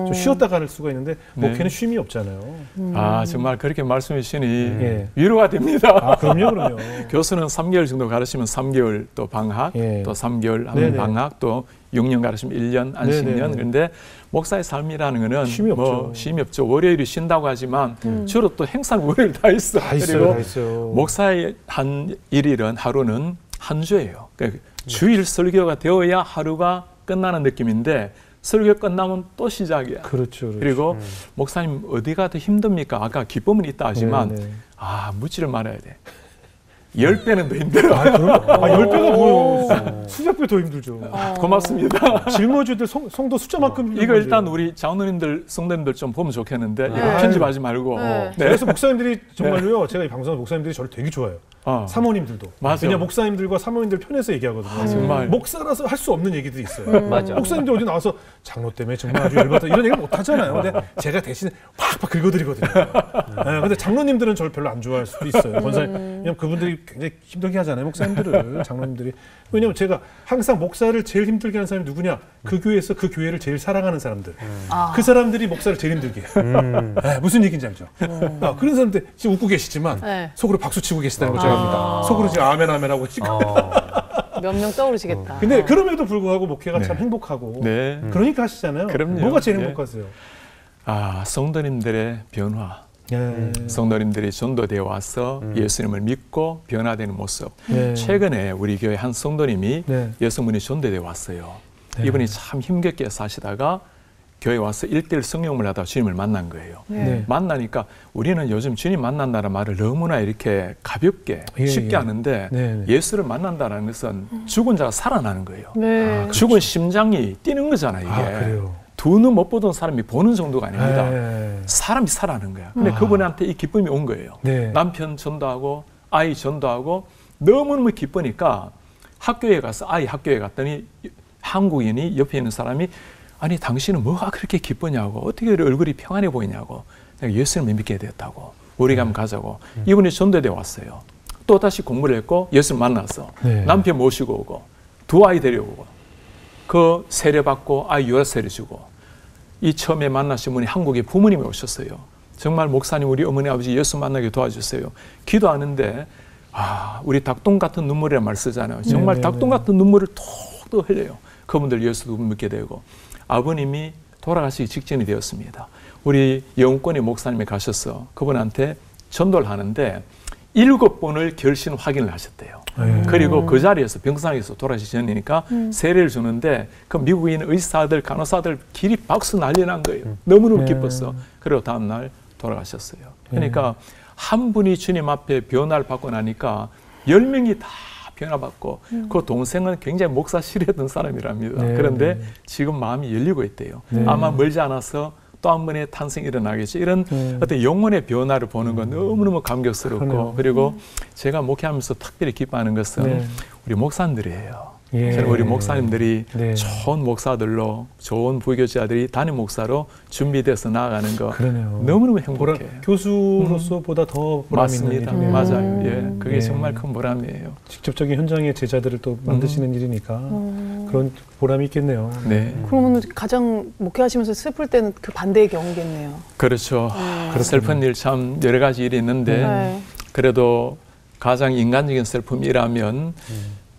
좀 쉬었다 갈 수가 있는데 목회는 쉼이 없잖아요. 아 정말 그렇게 말씀해 주시니 위로가 됩니다. 아 그럼요. 교수는 3개월 정도 가르치면 3개월 또 방학, 또 3개월 하면 방학, 또 6년 가르치면 1년, 안식년. 그런데 목사의 삶이라는 거는 쉼이 없죠. 쉼이 없죠. 월요일이 쉰다고 하지만 주로 또 행사는 월요일 다 있어. 그리고 목사의 한 일일은 하루는 한 주예요. 그러니까 주일 설교가 되어야 하루가 끝나는 느낌인데 설교 끝나면 또 시작이야. 그렇죠. 그리고 목사님 어디가 더 힘듭니까? 아까 기쁨은 있다 하지만 묻지를 말아야 돼. 10배는 더 힘들어. 아, 그럼? 10배가 뭐예요? 수백 배 더 힘들죠. 고맙습니다. 짊어질 성도 숫자만큼. 이거 일단 우리 장로님들, 성도님들 좀 보면 좋겠는데 이거 편집하지 말고. 그래서 목사님들이 정말로요. 제가 이 방송에 목사님들이 저를 되게 좋아해요. 사모님들도. 왜냐 목사님들과 사모님들 편에서 얘기하거든요. 정말. 목사라서 할 수 없는 얘기들이 있어요. 맞아. 목사님들 어디 나와서 장로 때문에 정말 아주 열받아 이런 얘기 못 하잖아요. 근데 제가 대신 팍팍 긁어드리거든요. 근데 장로님들은 저를 별로 안 좋아할 수도 있어요. 권사님. 왜냐면 그분들이 굉장히 힘들게 하잖아요. 목사님들을. 장로님들이. 왜냐면 제가 항상 목사를 제일 힘들게 하는 사람이 누구냐? 그 교회에서 그 교회를 제일 사랑하는 사람들. 그 사람들이 목사를 제일 힘들게 해요. 무슨 얘기인지 알죠? 그런 사람들 지금 웃고 계시지만 속으로 박수 치고 계시다는 걸 제가 압니다. 속으로 지금 아멘 아멘 하고 지금. 몇 명 떠오르시겠다. 근데 그럼에도 불구하고 목회가 참 행복하고 그러니까 하시잖아요. 그럼요. 뭐가 제일 행복하세요? 성도님들의 변화. 성도님들이 전도되어 와서 예수님을 믿고 변화되는 모습. 최근에 우리 교회 한 성도님이 여성분이 전도되어 왔어요. 이분이 참 힘겹게 사시다가 교회 와서 1:1 성령을 하다가 주님을 만난 거예요. 만나니까 우리는 요즘 주님 만난다는 말을 너무나 이렇게 가볍게 쉽게 하는데 예수를 만난다는 것은 죽은 자가 살아나는 거예요. 죽은 심장이 뛰는 거잖아요. 이게. 두 눈 못 보던 사람이 보는 정도가 아닙니다. 사람이 살아나는 거야. 근데 그분한테 이 기쁨이 온 거예요. 남편 전도하고 아이 전도하고 너무너무 기쁘니까 학교에 가서 아이 학교에 갔더니 한국인이 옆에 있는 사람이 아니 당신은 뭐가 그렇게 기쁘냐고 어떻게 얼굴이 평안해 보이냐고 내가 예수님을 믿게 되었다고 우리가 한번 가자고 이분이 전도대 왔어요. 또 다시 공부를 했고 예수를 만나서 남편 모시고 오고 두 아이 데려오고 그 세례받고 아이 유아 세례 주고 이 처음에 만나신 분이 한국에 부모님이 오셨어요. 정말 목사님 우리 어머니 아버지 예수 만나게 도와주세요. 기도하는데 우리 닭똥 같은 눈물이란 말 쓰잖아요. 정말 닭똥 같은 눈물을 톡톡 흘려요. 그분들 예수도 믿게 되고 아버님이 돌아가시기 직전이 되었습니다. 우리 영권의 목사님이 가셔서 그분한테 전도를 하는데 7번을 결신 확인을 하셨대요. 그리고 그 자리에서 병상에서 돌아가시기 전이니까 세례를 주는데 그 미국인 의사들 간호사들 길이 박수 난리 난 거예요. 너무너무 기뻤어. 그리고 다음날 돌아가셨어요. 그러니까 한 분이 주님 앞에 변화를 받고 나니까 10명이 다 변화받고 그 동생은 굉장히 목사 싫어했던 사람이랍니다. 그런데 지금 마음이 열리고 있대요. 아마 멀지 않아서 또 한 번의 탄생이 일어나겠죠. 이런 어떤 영혼의 변화를 보는 건 너무너무 감격스럽고 그리고 제가 목회하면서 특별히 기뻐하는 것은 우리 목사님들이에요. 저는 우리 목사님들이 좋은 목사들로 좋은 부교자들이 담임 목사로 준비돼서 나아가는 거 너무너무 행복해. 교수로서보다 더 보람 맞습니다. 있는 일이네요. 맞아요. 그게 정말 큰 보람이에요. 직접적인 현장의 제자들을 또 만드시는 일이니까 그런 보람이 있겠네요. 그러면 가장 목회하시면서 슬플 때는 그 반대의 경우겠네요. 그렇죠. 슬픈 일 참 여러 가지 일이 있는데 그래도 가장 인간적인 슬픔이라면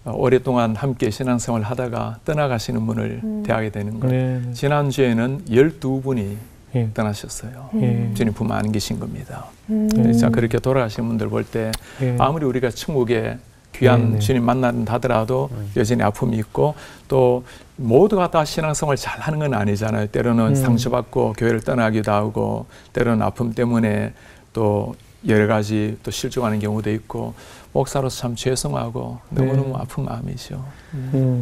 오랫동안 함께 신앙생활을 하다가 떠나가시는 분을 대하게 되는 거예요. 지난주에는 12분이 떠나셨어요. 주님 품 안 계신 겁니다. 자, 그렇게 돌아가신 분들 볼 때 아무리 우리가 천국에 귀한 주님 만난다 하더라도 여전히 아픔이 있고 또 모두가 다 신앙생활 잘하는 건 아니잖아요. 때로는 상처받고 교회를 떠나기도 하고 때로는 아픔 때문에 또 여러 가지 또 실종하는 경우도 있고 목사로서 참 죄송하고 너무너무 아픈 마음이죠.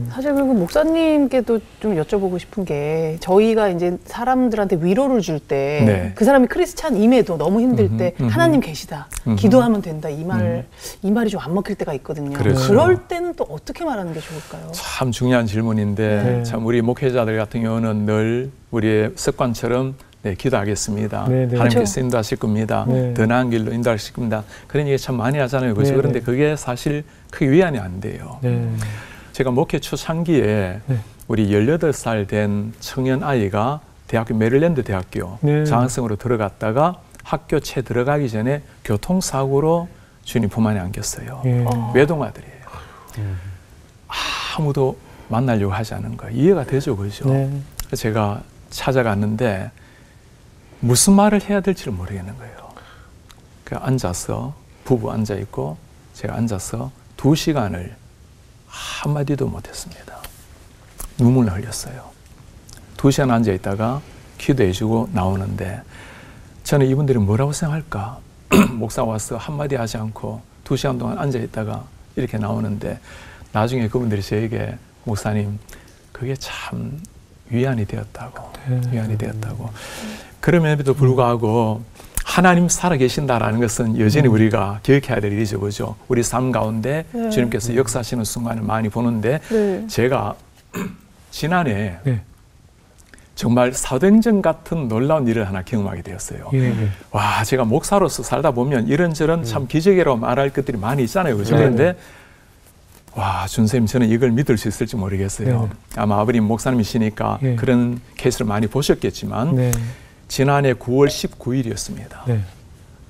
사실 그리고 목사님께도 좀 여쭤보고 싶은 게 저희가 이제 사람들한테 위로를 줄 때 그 사람이 크리스찬임에도 너무 힘들 때 하나님 계시다, 기도하면 된다 이 말이 좀 안 먹힐 때가 있거든요. 그럴 때는 또 어떻게 말하는 게 좋을까요? 참 중요한 질문인데 참 우리 목회자들 같은 경우는 늘 우리의 습관처럼 기도하겠습니다. 하나님께서 인도하실 겁니다. 더 나은 길로 인도하실 겁니다. 그런 얘기 참 많이 하잖아요. 그렇죠? 그런데 그게 사실 크게 위안이 안 돼요. 제가 목회 초창기에 우리 18살 된 청년 아이가 대학교 메릴랜드 대학교 네. 장학생으로 들어갔다가 학교 채 들어가기 전에 교통사고로 주님 품 안에 안겼어요. 예. 외동아들이에요. 아무도 만나려고 하지 않은 거예요. 이해가 되죠, 그죠? 네. 제가 찾아갔는데 무슨 말을 해야 될지를 모르겠는 거예요. 그 앉아서 부부 앉아 있고 제가 앉아서 2시간을 한마디도 못했습니다. 눈물을 흘렸어요. 2시간 앉아 있다가 기도해주고 나오는데 저는 이분들이 뭐라고 생각할까? 목사 와서 한마디 하지 않고 2시간 동안 앉아 있다가 이렇게 나오는데 나중에 그분들이 저에게 목사님 그게 참 위안이 되었다고. 위안이 되었다고. 그럼에도 불구하고 하나님 살아계신다라는 것은 여전히 우리가 기억해야 될 일이죠. 그죠? 우리 삶 가운데 주님께서 역사하시는 순간을 많이 보는데 제가 지난해 정말 사도행전 같은 놀라운 일을 하나 경험하게 되었어요. 와, 제가 목사로서 살다 보면 이런저런 참 기적이라고 말할 것들이 많이 있잖아요. 그죠? 그런데 와, 준쌤 저는 이걸 믿을 수 있을지 모르겠어요. 아마 아버님 목사님이시니까 그런 케이스를 많이 보셨겠지만 지난해 9월 19일이었습니다.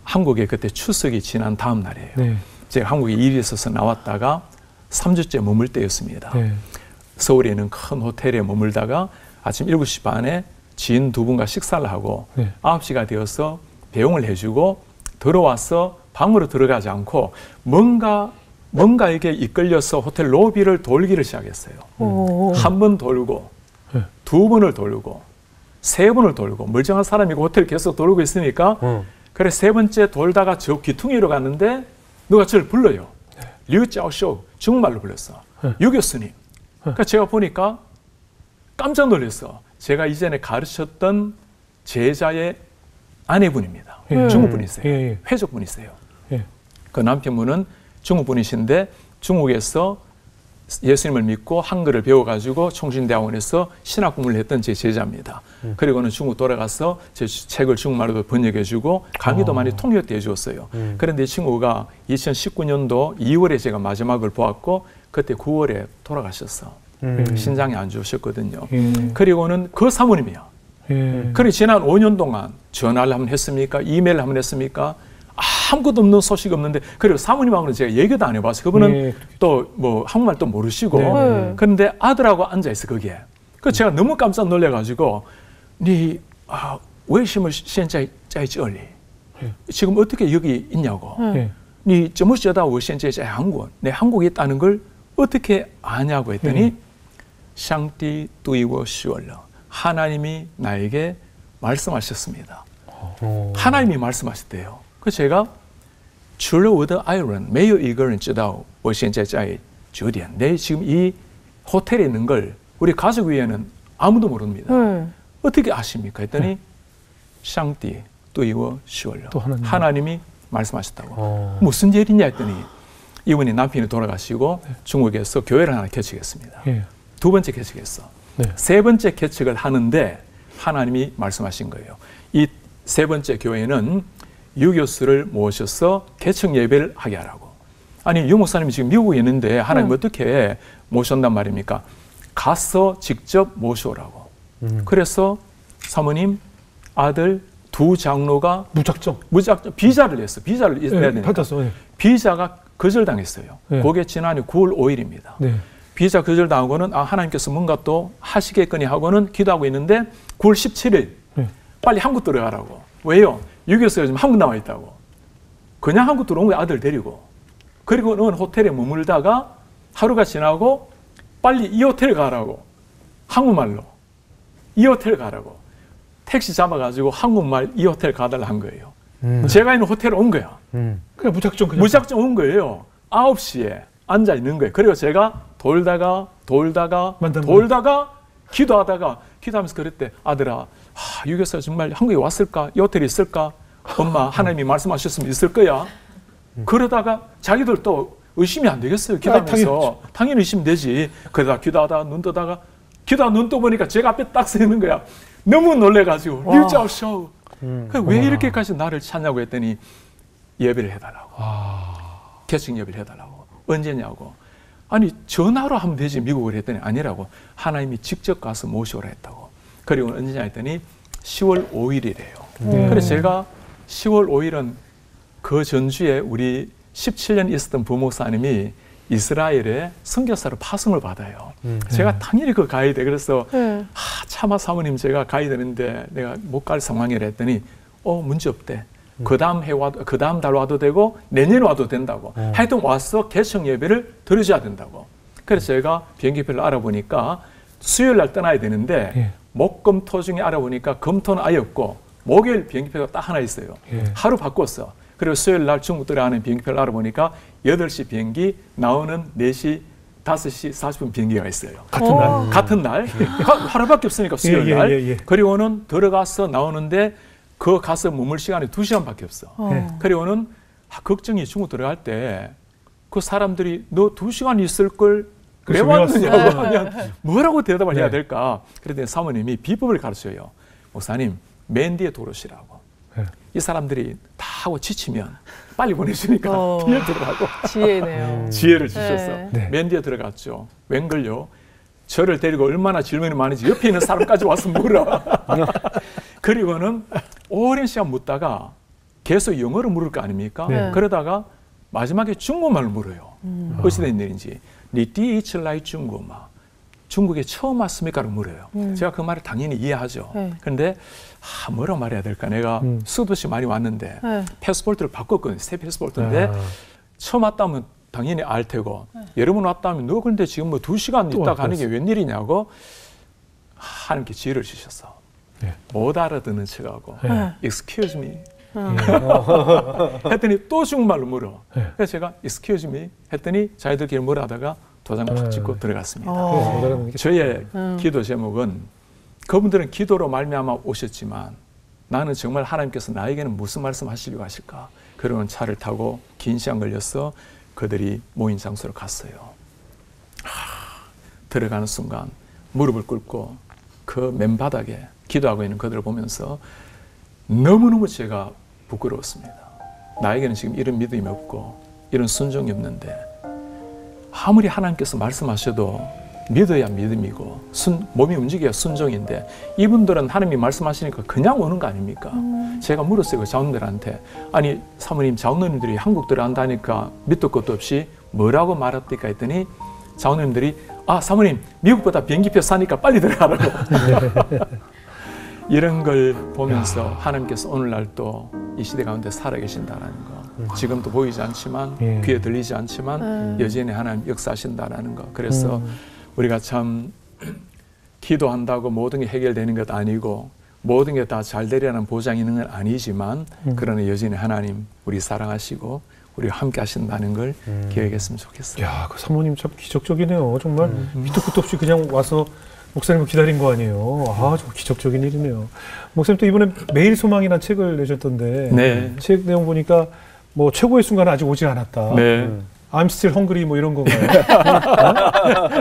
한국에 그때 추석이 지난 다음 날이에요. 제가 한국에 일이 있어서 나왔다가 3주째 머물 때였습니다. 서울에 있는 큰 호텔에 머물다가 아침 7시 반에 지인 2분과 식사를 하고 9시가 되어서 배웅을 해주고 들어와서 방으로 들어가지 않고 뭔가에게 이끌려서 호텔 로비를 돌기를 시작했어요. 한 번 돌고 2번을 돌고 3번을 돌고 멀쩡한 사람이고 호텔 계속 돌고 있으니까 그래 3번째 돌다가 저 귀퉁이로 갔는데 누가 저를 불러요. 류짜오쇼 중국말로 불렀어. 유 교수님. 그러니까 제가 보니까 깜짝 놀랐어. 제가 이전에 가르쳤던 제자의 아내분입니다. 중국분이세요. 회족분이세요. 그 남편분은 중국분이신데 중국에서 예수님을 믿고 한글을 배워가지고 총신대학원에서 신학 공부를 했던 제 제자입니다. 그리고는 중국 돌아가서 제 책을 중국말로 번역해주고 강의도 많이 통역도 해주었어요. 그런데 이 친구가 2019년도 2월에 제가 마지막을 보았고 그때 9월에 돌아가셨어. 신장이 안 좋으셨거든요. 그리고는 그 사모님이야. 그리고 지난 5년 동안 전화를 한번 했습니까? 이메일을 한번 했습니까? 아무것도 없는 소식 없는데 그리고 사모님하고는 제가 얘기도 안 해봤어요. 그분은 또 뭐 한국말도 모르시고 그런데 아들하고 앉아있어 거기에. 그 제가 너무 깜짝 놀래가지고 니 왜 심을现在在这里 지금 어떻게 여기 있냐고. 니怎么知道我现在在韩国 내 한국에 있다는 걸 어떻게 아냐고 했더니 上帝对我说了 하나님이 나에게 말씀하셨습니다. 하나님이 말씀하셨대요. 그 제가 除了我的爱人没有一个人知道我现在在酒店 내 지금 이 호텔에 있는 걸 우리 가족 외에는 아무도 모릅니다. 어떻게 아십니까? 했더니 上帝对我说了 하나님이 말씀하셨다고. 무슨 일이냐 했더니 이분이 남편이 돌아가시고 중국에서 교회를 하나 개척했습니다. 2번째 개척했어. 3번째 개척을 하는데 하나님이 말씀하신 거예요. 이 3번째 교회는 유 교수를 모셔서 개척 예배를 하게 하라고. 아니 유 목사님이 지금 미국에 있는데 하나님 어떻게 모셨단 말입니까? 가서 직접 모셔오라고. 그래서 사모님 아들 2 장로가 무작정 비자를 냈어. 비자를 내야 되니까. 비자가 거절당했어요. 그게 지난해 9월 5일입니다. 비자 거절당하고는 하나님께서 뭔가 또 하시겠거니 하고는 기도하고 있는데 9월 17일 빨리 한국 들어가라고. 왜요? 유 교수가 지금 한국 나와 있다고. 그냥 한국 들어온 거야, 아들 데리고. 그리고는 호텔에 머물다가 하루가 지나고 빨리 이 호텔 가라고. 한국말로. 이 호텔 가라고. 택시 잡아가지고 한국말 이 호텔 가달라 한 거예요. 제가 있는 호텔에 온 거야. 그냥 무작정 온 거예요. 9시에 앉아 있는 거예요. 그리고 제가 돌다가 기도하면서 그랬대. 아들아, 유 교수가 정말 한국에 왔을까? 이 호텔에 있을까? 엄마, 하나님이 말씀하셨으면 있을 거야. 그러다가 자기들 또 의심이 안 되겠어요. 기도하면서. 당연히 의심 되지. 그러다 기도하다 눈 뜨다가 기도하다 눈 떠보니까 제가 앞에 딱 서 있는 거야. 너무 놀래가지고 류자오쇼. 왜 이렇게까지 나를 찾냐고 했더니 예배를 해달라고. 개척 예배를 해달라고. 언제냐고. 아니 전화로 하면 되지 미국을 했더니 아니라고. 하나님이 직접 가서 모셔오라 했다고. 그리고 언제냐 했더니 10월 5일이래요. 그래서 제가 10월 5일은 그 전주에 우리 17년 있었던 부목사님이 이스라엘에 선교사로 파송을 받아요. 제가 당연히 그 가야 돼. 그래서 차마 사모님 제가 가야 되는데 내가 못 갈 상황이라 했더니 문제 없대. 그 다음 달 와도 되고 내년 와도 된다고. 하여튼 와서 개청 예배를 드려줘야 된다고. 그래서 제가 비행기표를 알아보니까 수요일 날 떠나야 되는데 목, 금, 토 중에 알아보니까 금토는 아예 없고 목요일 비행기표가 딱 하나 있어요. 하루 바꿨어. 그리고 수요일 날 중국 들어가는 비행기표를 알아보니까 8시 비행기 나오는 4시 5시 40분 비행기가 있어요. 같은 날. 하루밖에 없으니까 수요일 날. 그리고는 들어가서 나오는데 그 가서 머물 시간이 2시간밖에 없어. 그리고는 걱정이 중국 들어갈 때 그 사람들이 너 2시간 있을 걸 왜 왔느냐고 하면 뭐라고 대답을 해야 될까? 그랬더니 사모님이 비법을 가르쳐요. 목사님, 맨 뒤에 도로시라고. 이 사람들이 다 하고 지치면 빨리 보내주니까 뒤에 들어가고. 지혜네요. 지혜를 주셔서 맨 뒤에 들어갔죠. 웬걸요? 저를 데리고 얼마나 질문이 많은지 옆에 있는 사람까지 와서 물어. 그리고는 오랜 시간 묻다가 계속 영어로 물을 거 아닙니까? 그러다가 마지막에 중국말로 물어요. 어찌 된 일인지. 니第一次来中国吗? 중국에 처음 왔습니까라고 물어요. 제가 그 말을 당연히 이해하죠. 그런데 뭐라고 말해야 될까? 내가 수도 없이 많이 왔는데 패스포트를 바꿨거든요. 새 패스포트인데 처음 왔다면 당연히 알 테고 여러 번 왔다면 너 근데 지금 뭐 2시간 있다 가는 게 웬일이냐고 하나님께 지혜를 주셨어. 못 알아듣는 척하고 excuse me 했더니 또 중국말로 물어. 그래서 제가 excuse me 했더니 자기들끼리 뭐라 하다가 도장을 팍 찍고 들어갔습니다. 저의 기도 제목은 그분들은 기도로 말미암아 오셨지만 나는 정말 하나님께서 나에게는 무슨 말씀하시려고 하실까? 그러면 차를 타고 긴 시간 걸려서 그들이 모인 장소로 갔어요. 들어가는 순간 무릎을 꿇고 그 맨바닥에 기도하고 있는 그들을 보면서 너무너무 제가 부끄러웠습니다. 나에게는 지금 이런 믿음이 없고 이런 순종이 없는데 아무리 하나님께서 말씀하셔도 믿어야 믿음이고 몸이 움직여야 순종인데 이분들은 하나님이 말씀하시니까 그냥 오는 거 아닙니까? 제가 물었어요. 그 자원들한테. 아니 사모님 자원님들이 한국 들어간다니까 밑도 끝도 없이 뭐라고 말합니까 했더니 자원님들이 사모님 미국보다 비행기표 싸니까 빨리 들어가라고. 이런 걸 보면서 하나님께서 오늘날 또 이 시대 가운데 살아계신다는 거. 지금도 보이지 않지만 귀에 들리지 않지만 여전히 하나님 역사하신다는 거. 그래서 우리가 참 기도한다고 모든 게 해결되는 것 아니고 모든 게 다 잘 되리라는 보장이 있는 건 아니지만 그러나 여전히 하나님 우리 사랑하시고 우리가 함께 하신다는 걸 기억했으면 좋겠어요. 야, 그 사모님 참 기적적이네요. 정말 밑도 끝도 없이 그냥 와서 목사님을 기다린 거 아니에요. 좀 기적적인 일이네요. 목사님 또 이번에 매일 소망이라는 책을 내셨던데 책 내용 보니까 뭐 최고의 순간은 아직 오지 않았다. I'm still hungry 뭐 이런 건가요?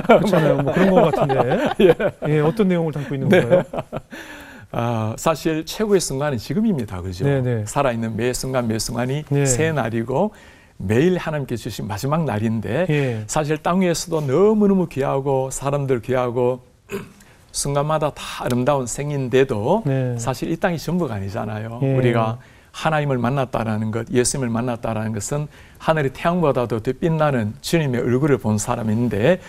그렇잖아요. 뭐 그런 것 같은데. 어떤 내용을 담고 있는 건가요? 사실 최고의 순간은 지금입니다. 그죠? 살아있는 매 순간 매 순간이 새 날이고 매일 하나님께 주신 마지막 날인데 사실 땅 위에서도 너무너무 귀하고 사람들 귀하고 순간마다 다 아름다운 생인데도 사실 이 땅이 전부가 아니잖아요. 우리가 하나님을 만났다라는 것, 예수님을 만났다라는 것은 하늘의 태양보다도 더 빛나는 주님의 얼굴을 본 사람인데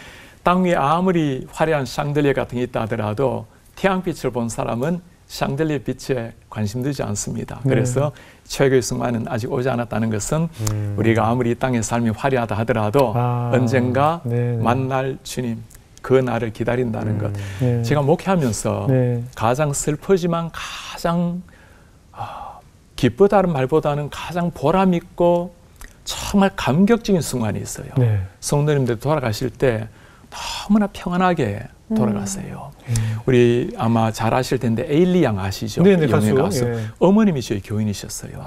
땅 위에 아무리 화려한 샹들리에 같은 게 있다 하더라도 태양빛을 본 사람은 샹들리에 빛에 관심 두지 않습니다. 그래서 최고의 순간은 아직 오지 않았다는 것은 우리가 아무리 이 땅의 삶이 화려하다 하더라도 언젠가 만날 주님 그 날을 기다린다는 것. 제가 목회하면서 가장 슬프지만 가장 기쁘다는 말보다는 가장 보람 있고 정말 감격적인 순간이 있어요. 성도님들 돌아가실 때 너무나 평안하게 돌아갔어요. 우리 아마 잘 아실 텐데 에일리 양 아시죠? 가수. 어머님이 저희 교인이셨어요.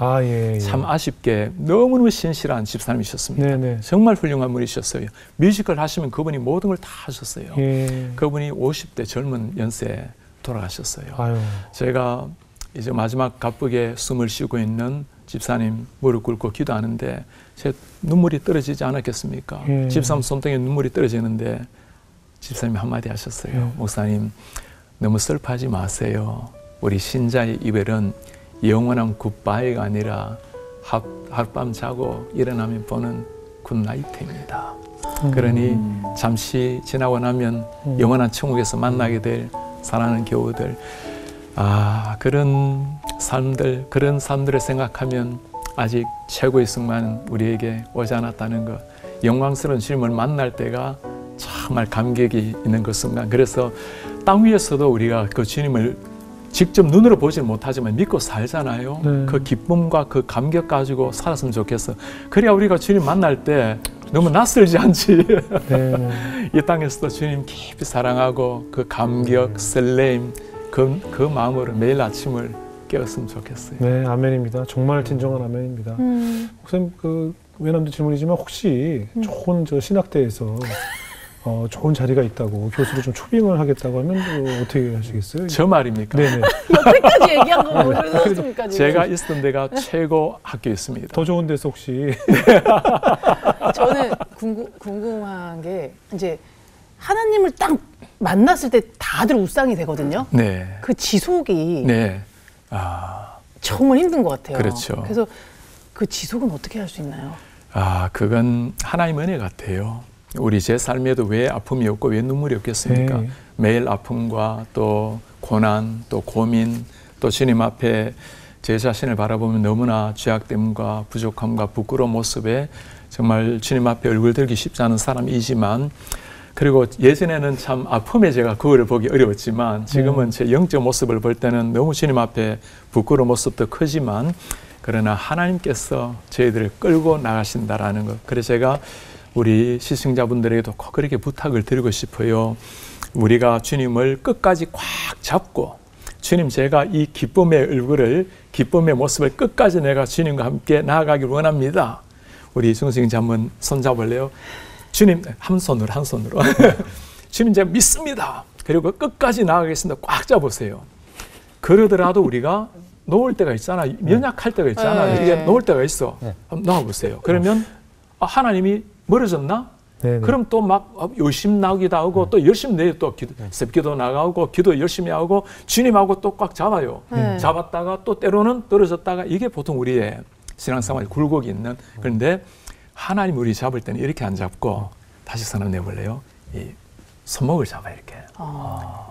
참 아쉽게 너무너무 신실한 집사님이셨습니다. 정말 훌륭한 분이셨어요. 뮤지컬 하시면 그분이 모든 걸 다 하셨어요. 그분이 50대 젊은 연세에 돌아가셨어요. 제가 이제 마지막 가쁘게 숨을 쉬고 있는 집사님 무릎 꿇고 기도하는데 제 눈물이 떨어지지 않았겠습니까? 집사님 손등에 눈물이 떨어지는데 집사님이 한마디 하셨어요. 목사님, 너무 슬퍼하지 마세요. 우리 신자의 이별은 영원한 굿바이가 아니라 하룻밤 자고 일어나면 보는 굿나이트입니다. 그러니 잠시 지나고 나면 영원한 천국에서 만나게 될 사랑하는 교우들, 그런 삶들을 생각하면 아직 최고의 승만은 우리에게 오지 않았다는 것, 영광스러운 주님을 만날 때가 정말 감격이 있는 그 순간. 그래서 땅 위에서도 우리가 그 주님을 직접 눈으로 보지는 못하지만 믿고 살잖아요. 그 기쁨과 그 감격 가지고 살았으면 좋겠어. 그래야 우리가 주님 만날 때 너무 낯설지 않지. 이 땅에서도 주님 깊이 사랑하고 그 감격, 설레임, 그 마음으로 매일 아침을 깨웠으면 좋겠어요. 네, 아멘입니다. 정말 진정한 아멘입니다. 목사님, 그 외람된 질문이지만 혹시 좋은 신학대에서 좋은 자리가 있다고 교수를 좀 초빙을 하겠다고 하면 어떻게 하시겠어요? 저 말입니까? 네네. 여태까지 얘기한 거 모르셨습니까? 제가 있었던 데가 최고 학교였습니다. 더 좋은 데서 혹시? 저는 궁금한 게 이제 하나님을 딱 만났을 때 다들 우상이 되거든요. 네. 그 지속이 네. 정말 힘든 것 같아요. 그렇죠. 그래서 그 지속은 어떻게 할 수 있나요? 그건 하나님 은혜 같아요. 우리 제 삶에도 왜 아픔이 없고 왜 눈물이 없겠습니까? 네. 매일 아픔과 또 고난, 또 고민, 또 주님 앞에 제 자신을 바라보면 너무나 죄악됨과 부족함과 부끄러운 모습에 정말 주님 앞에 얼굴 들기 쉽지 않은 사람이지만, 그리고 예전에는 참 아픔에 제가 그거를 보기 어려웠지만 지금은 제 영적 모습을 볼 때는 너무 주님 앞에 부끄러운 모습도 크지만, 그러나 하나님께서 저희들을 끌고 나가신다라는 것. 그래서 제가 우리 시청자분들에게도 꼭 그렇게 부탁을 드리고 싶어요. 우리가 주님을 끝까지 꽉 잡고, 주님, 제가 이 기쁨의 얼굴을, 기쁨의 모습을 끝까지 내가 주님과 함께 나아가길 원합니다. 우리 중승자 한번 손잡을래요? 주님, 한 손으로. 주님, 제가 믿습니다. 그리고 끝까지 나아가겠습니다. 꽉 잡으세요. 그러더라도 우리가 놓을 때가 있잖아. 연약할 때가 있잖아. 이게 놓을 때가 있어. 한번 놓아보세요. 그러면 하나님이 멀어졌나? 그럼 또 막 열심히 나오기도 하고 또 열심히 내일 또 기도 나가고 기도 열심히 하고 주님하고 또 꽉 잡아요. 잡았다가 또 때로는 떨어졌다가, 이게 보통 우리의 신앙생활 굴곡이 있는. 그런데 하나님 우리 잡을 때는 이렇게 안 잡고, 다시 손을 내볼래요? 이 손목을 잡아 이렇게.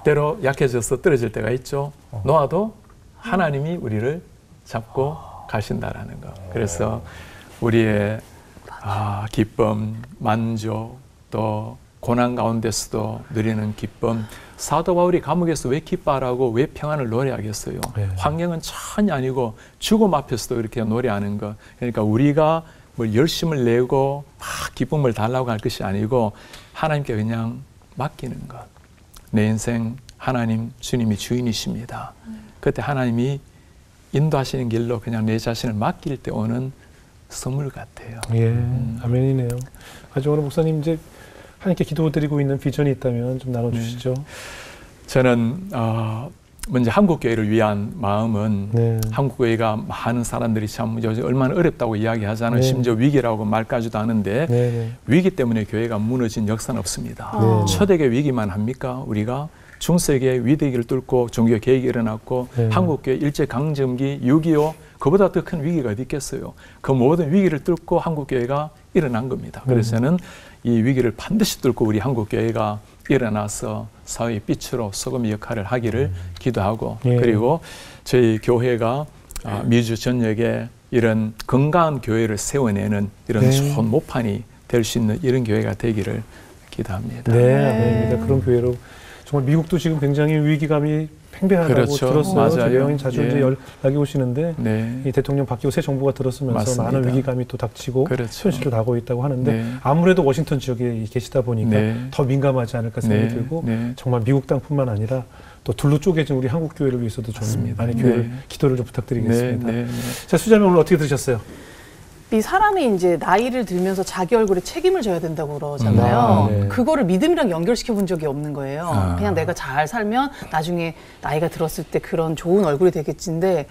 때로 약해져서 떨어질 때가 있죠. 놓아도 하나님이 우리를 잡고 가신다라는 거. 그래서 우리의 기쁨, 만족, 또 고난 가운데서도 누리는 기쁨. 사도 바울이 감옥에서 왜 기뻐하라고, 왜 평안을 노래하겠어요? 환경은 전혀 아니고 죽음 앞에서도 이렇게 노래하는 것. 그러니까 우리가 뭘 열심을 내고 막 기쁨을 달라고 할 것이 아니고 하나님께 그냥 맡기는 것. 내 인생 하나님, 주님이 주인이십니다. 그때 하나님이 인도하시는 길로 그냥 내 자신을 맡길 때 오는 선물 같아요. 예, 아멘이네요. 마지막으로 목사님, 이제 하나님께 기도드리고 있는 비전이 있다면 좀 나눠주시죠. 저는 먼저 한국교회를 위한 마음은, 한국교회가 많은 사람들이 참 요즘 얼마나 어렵다고 이야기하잖아요. 심지어 위기라고 말까지도 하는데 위기 때문에 교회가 무너진 역사는 없습니다. 초대교회 위기만 합니까? 우리가 중세기에 위기를 뚫고 종교 개혁이 일어났고 한국교회 일제강점기, 6.25, 그보다 더 큰 위기가 어디 있겠어요. 그 모든 위기를 뚫고 한국교회가 일어난 겁니다. 그래서 저는 이 위기를 반드시 뚫고 우리 한국교회가 일어나서 사회의 빛으로 소금의 역할을 하기를 기도하고, 그리고 저희 교회가 미주 전역에 이런 건강한 교회를 세워내는 이런 좋은 모판이 될 수 있는 이런 교회가 되기를 기도합니다. 네, 그런 교회로. 정말 미국도 지금 굉장히 위기감이 팽배하다고 들었어요. 맞아요. 대통령이 자주 이제 연락이 오시는데 이 대통령 바뀌고 새 정부가 들었으면서 맞습니다. 많은 위기감이 또 닥치고 현실로 다가오고 있다고 하는데 아무래도 워싱턴 지역에 계시다 보니까 더 민감하지 않을까 생각이 들고 정말 미국 땅뿐만 아니라 또 둘로 쪼개진 우리 한국 교회를 위해서도 좀 많이 기도를 좀 부탁드리겠습니다. 자, 수자님 오늘 어떻게 들으셨어요? 이 사람이 이제 나이를 들면서 자기 얼굴에 책임을 져야 된다고 그러잖아요. 그거를 믿음이랑 연결시켜 본 적이 없는 거예요. 그냥 내가 잘 살면 나중에 나이가 들었을 때 그런 좋은 얼굴이 되겠지인데,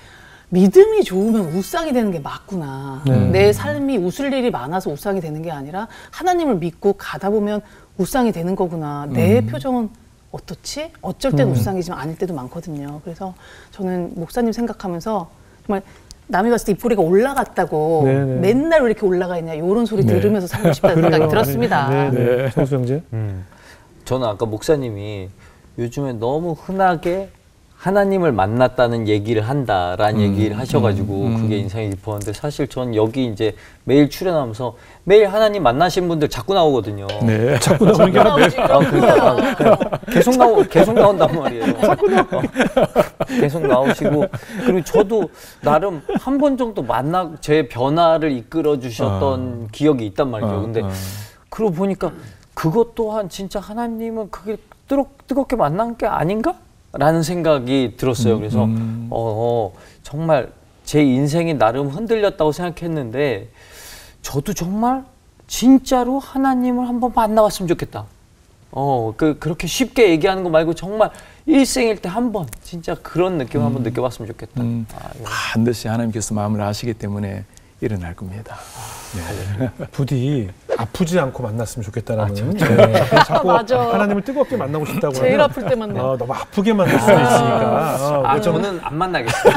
믿음이 좋으면 우상이 되는 게 맞구나. 내 삶이 웃을 일이 많아서 우상이 되는 게 아니라 하나님을 믿고 가다 보면 우상이 되는 거구나. 내 표정은 어떻지? 어쩔 땐 우상이지만 아닐 때도 많거든요. 그래서 저는 목사님 생각하면서 정말 남이 봤을 때 입꼬리가 올라갔다고 네네. 맨날 왜 이렇게 올라가 있냐 이런 소리 네. 들으면서 살고 싶다는 생각이 들었습니다. 정수 형제? 저는 아까 목사님이 요즘에 너무 흔하게 하나님을 만났다는 얘기를 한다라는 얘기를 하셔가지고 그게 인상이 깊었는데 사실 전 여기 이제 매일 출연하면서 매일 하나님 만나신 분들 자꾸 나오거든요. 네. 자꾸 나오는 게 아니라 계속 나온단 말이에요. 계속 나오시고 그리고 저도 나름 한 번 정도 제 변화를 이끌어 주셨던 기억이 있단 말이죠. 근데 그러고 보니까 그것 또한 진짜 하나님은 그게 뜨겁게 만난 게 아닌가? 라는 생각이 들었어요. 그래서 정말 제 인생이 나름 흔들렸다고 생각했는데 저도 정말 진짜로 하나님을 한번 만나봤으면 좋겠다. 그렇게 쉽게 얘기하는 거 말고 정말 일생일 때 한 번 진짜 그런 느낌 한번 느껴봤으면 좋겠다. 반드시 하나님께서 마음을 아시기 때문에 일어날 겁니다. 네. 부디 아프지 않고 만났으면 좋겠다라는. 자꾸 맞아. 하나님을 뜨겁게 만나고 싶다고. 제일 아플 때 만나. 너무 아프게 만날 수 있으니까. 저는 안 만나겠어요.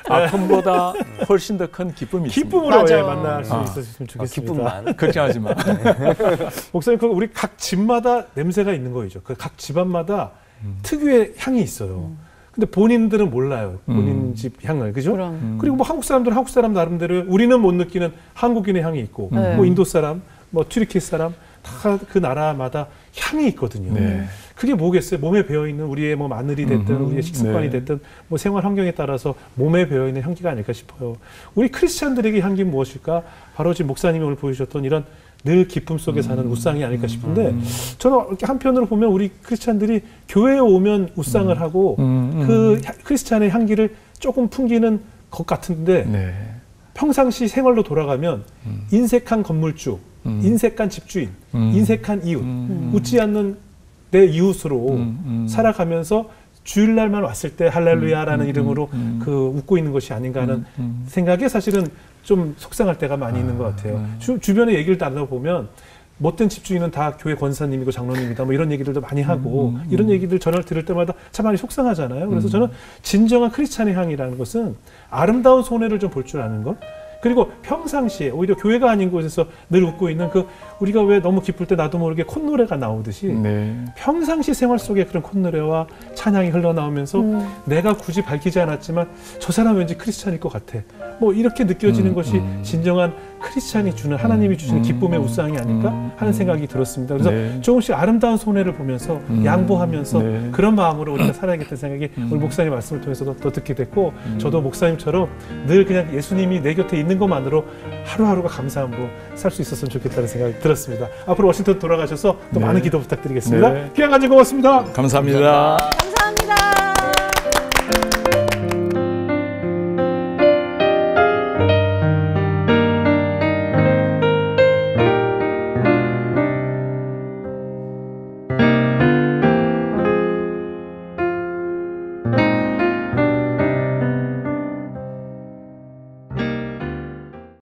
아픔보다 훨씬 더 큰 기쁨이 있습니다. 기쁨으로 만날 수 있었으면 좋겠습니다. 기쁨만. 걱정하지 마. 목사님, 우리 각 집마다 냄새가 있는 거죠. 각 집안마다 특유의 향이 있어요. 근데 본인들은 몰라요. 본인 집 향을. 그죠? 그리고 뭐 한국 사람들은 한국 사람 나름대로 우리는 못 느끼는 한국인의 향이 있고, 뭐 인도 사람, 뭐 튀르키 사람, 다 그 나라마다 향이 있거든요. 네. 그게 뭐겠어요? 몸에 배어있는 우리의 뭐 마늘이 됐든, 우리의 식습관이 됐든, 뭐 생활 환경에 따라서 몸에 배어있는 향기가 아닐까 싶어요. 우리 크리스찬들에게 향기는 무엇일까? 바로 지금 목사님이 오늘 보여주셨던 이런 늘 기쁨 속에 사는 우상이 아닐까 싶은데 저는 이렇게 한편으로 보면 우리 크리스찬들이 교회에 오면 우상을 하고 그 크리스찬의 향기를 조금 풍기는 것 같은데 평상시 생활로 돌아가면 인색한 건물주, 인색한 집주인, 인색한 이웃, 웃지 않는 내 이웃으로 살아가면서 주일날만 왔을 때 할렐루야라는 이름으로 그 웃고 있는 것이 아닌가 하는 생각에 사실은 좀 속상할 때가 많이 있는 것 같아요. 주변에 얘기를 나눠보면 못된 집주인은 다 교회 권사님이고 장로님이다 뭐 이런 얘기들도 많이 하고 이런 얘기들 전화를 들을 때마다 참 많이 속상하잖아요. 그래서 저는 진정한 크리스찬의 향이라는 것은 아름다운 손해를 좀 볼 줄 아는 것, 그리고 평상시에 오히려 교회가 아닌 곳에서 늘 웃고 있는 그 우리가 왜 너무 기쁠 때 나도 모르게 콧노래가 나오듯이 평상시 생활 속에 그런 콧노래와 찬양이 흘러나오면서 내가 굳이 밝히지 않았지만 저 사람 왠지 크리스찬일 것 같아. 뭐 이렇게 느껴지는 것이 진정한 크리스찬이 주는 하나님이 주시는 기쁨의 우상이 아닐까 하는 생각이 들었습니다. 그래서 조금씩 아름다운 손해를 보면서 양보하면서 그런 마음으로 우리가 살아야겠다는 생각이 오늘 목사님 말씀을 통해서도 더 듣게 됐고 저도 목사님처럼 늘 그냥 예수님이 내 곁에 있는 것만으로 하루하루가 감사함으로 살 수 있었으면 좋겠다는 생각이 들었습니다. 앞으로 워싱턴 돌아가셔서 또 많은 기도 부탁드리겠습니다. 귀한 간증 고맙습니다. 감사합니다. 감사합니다.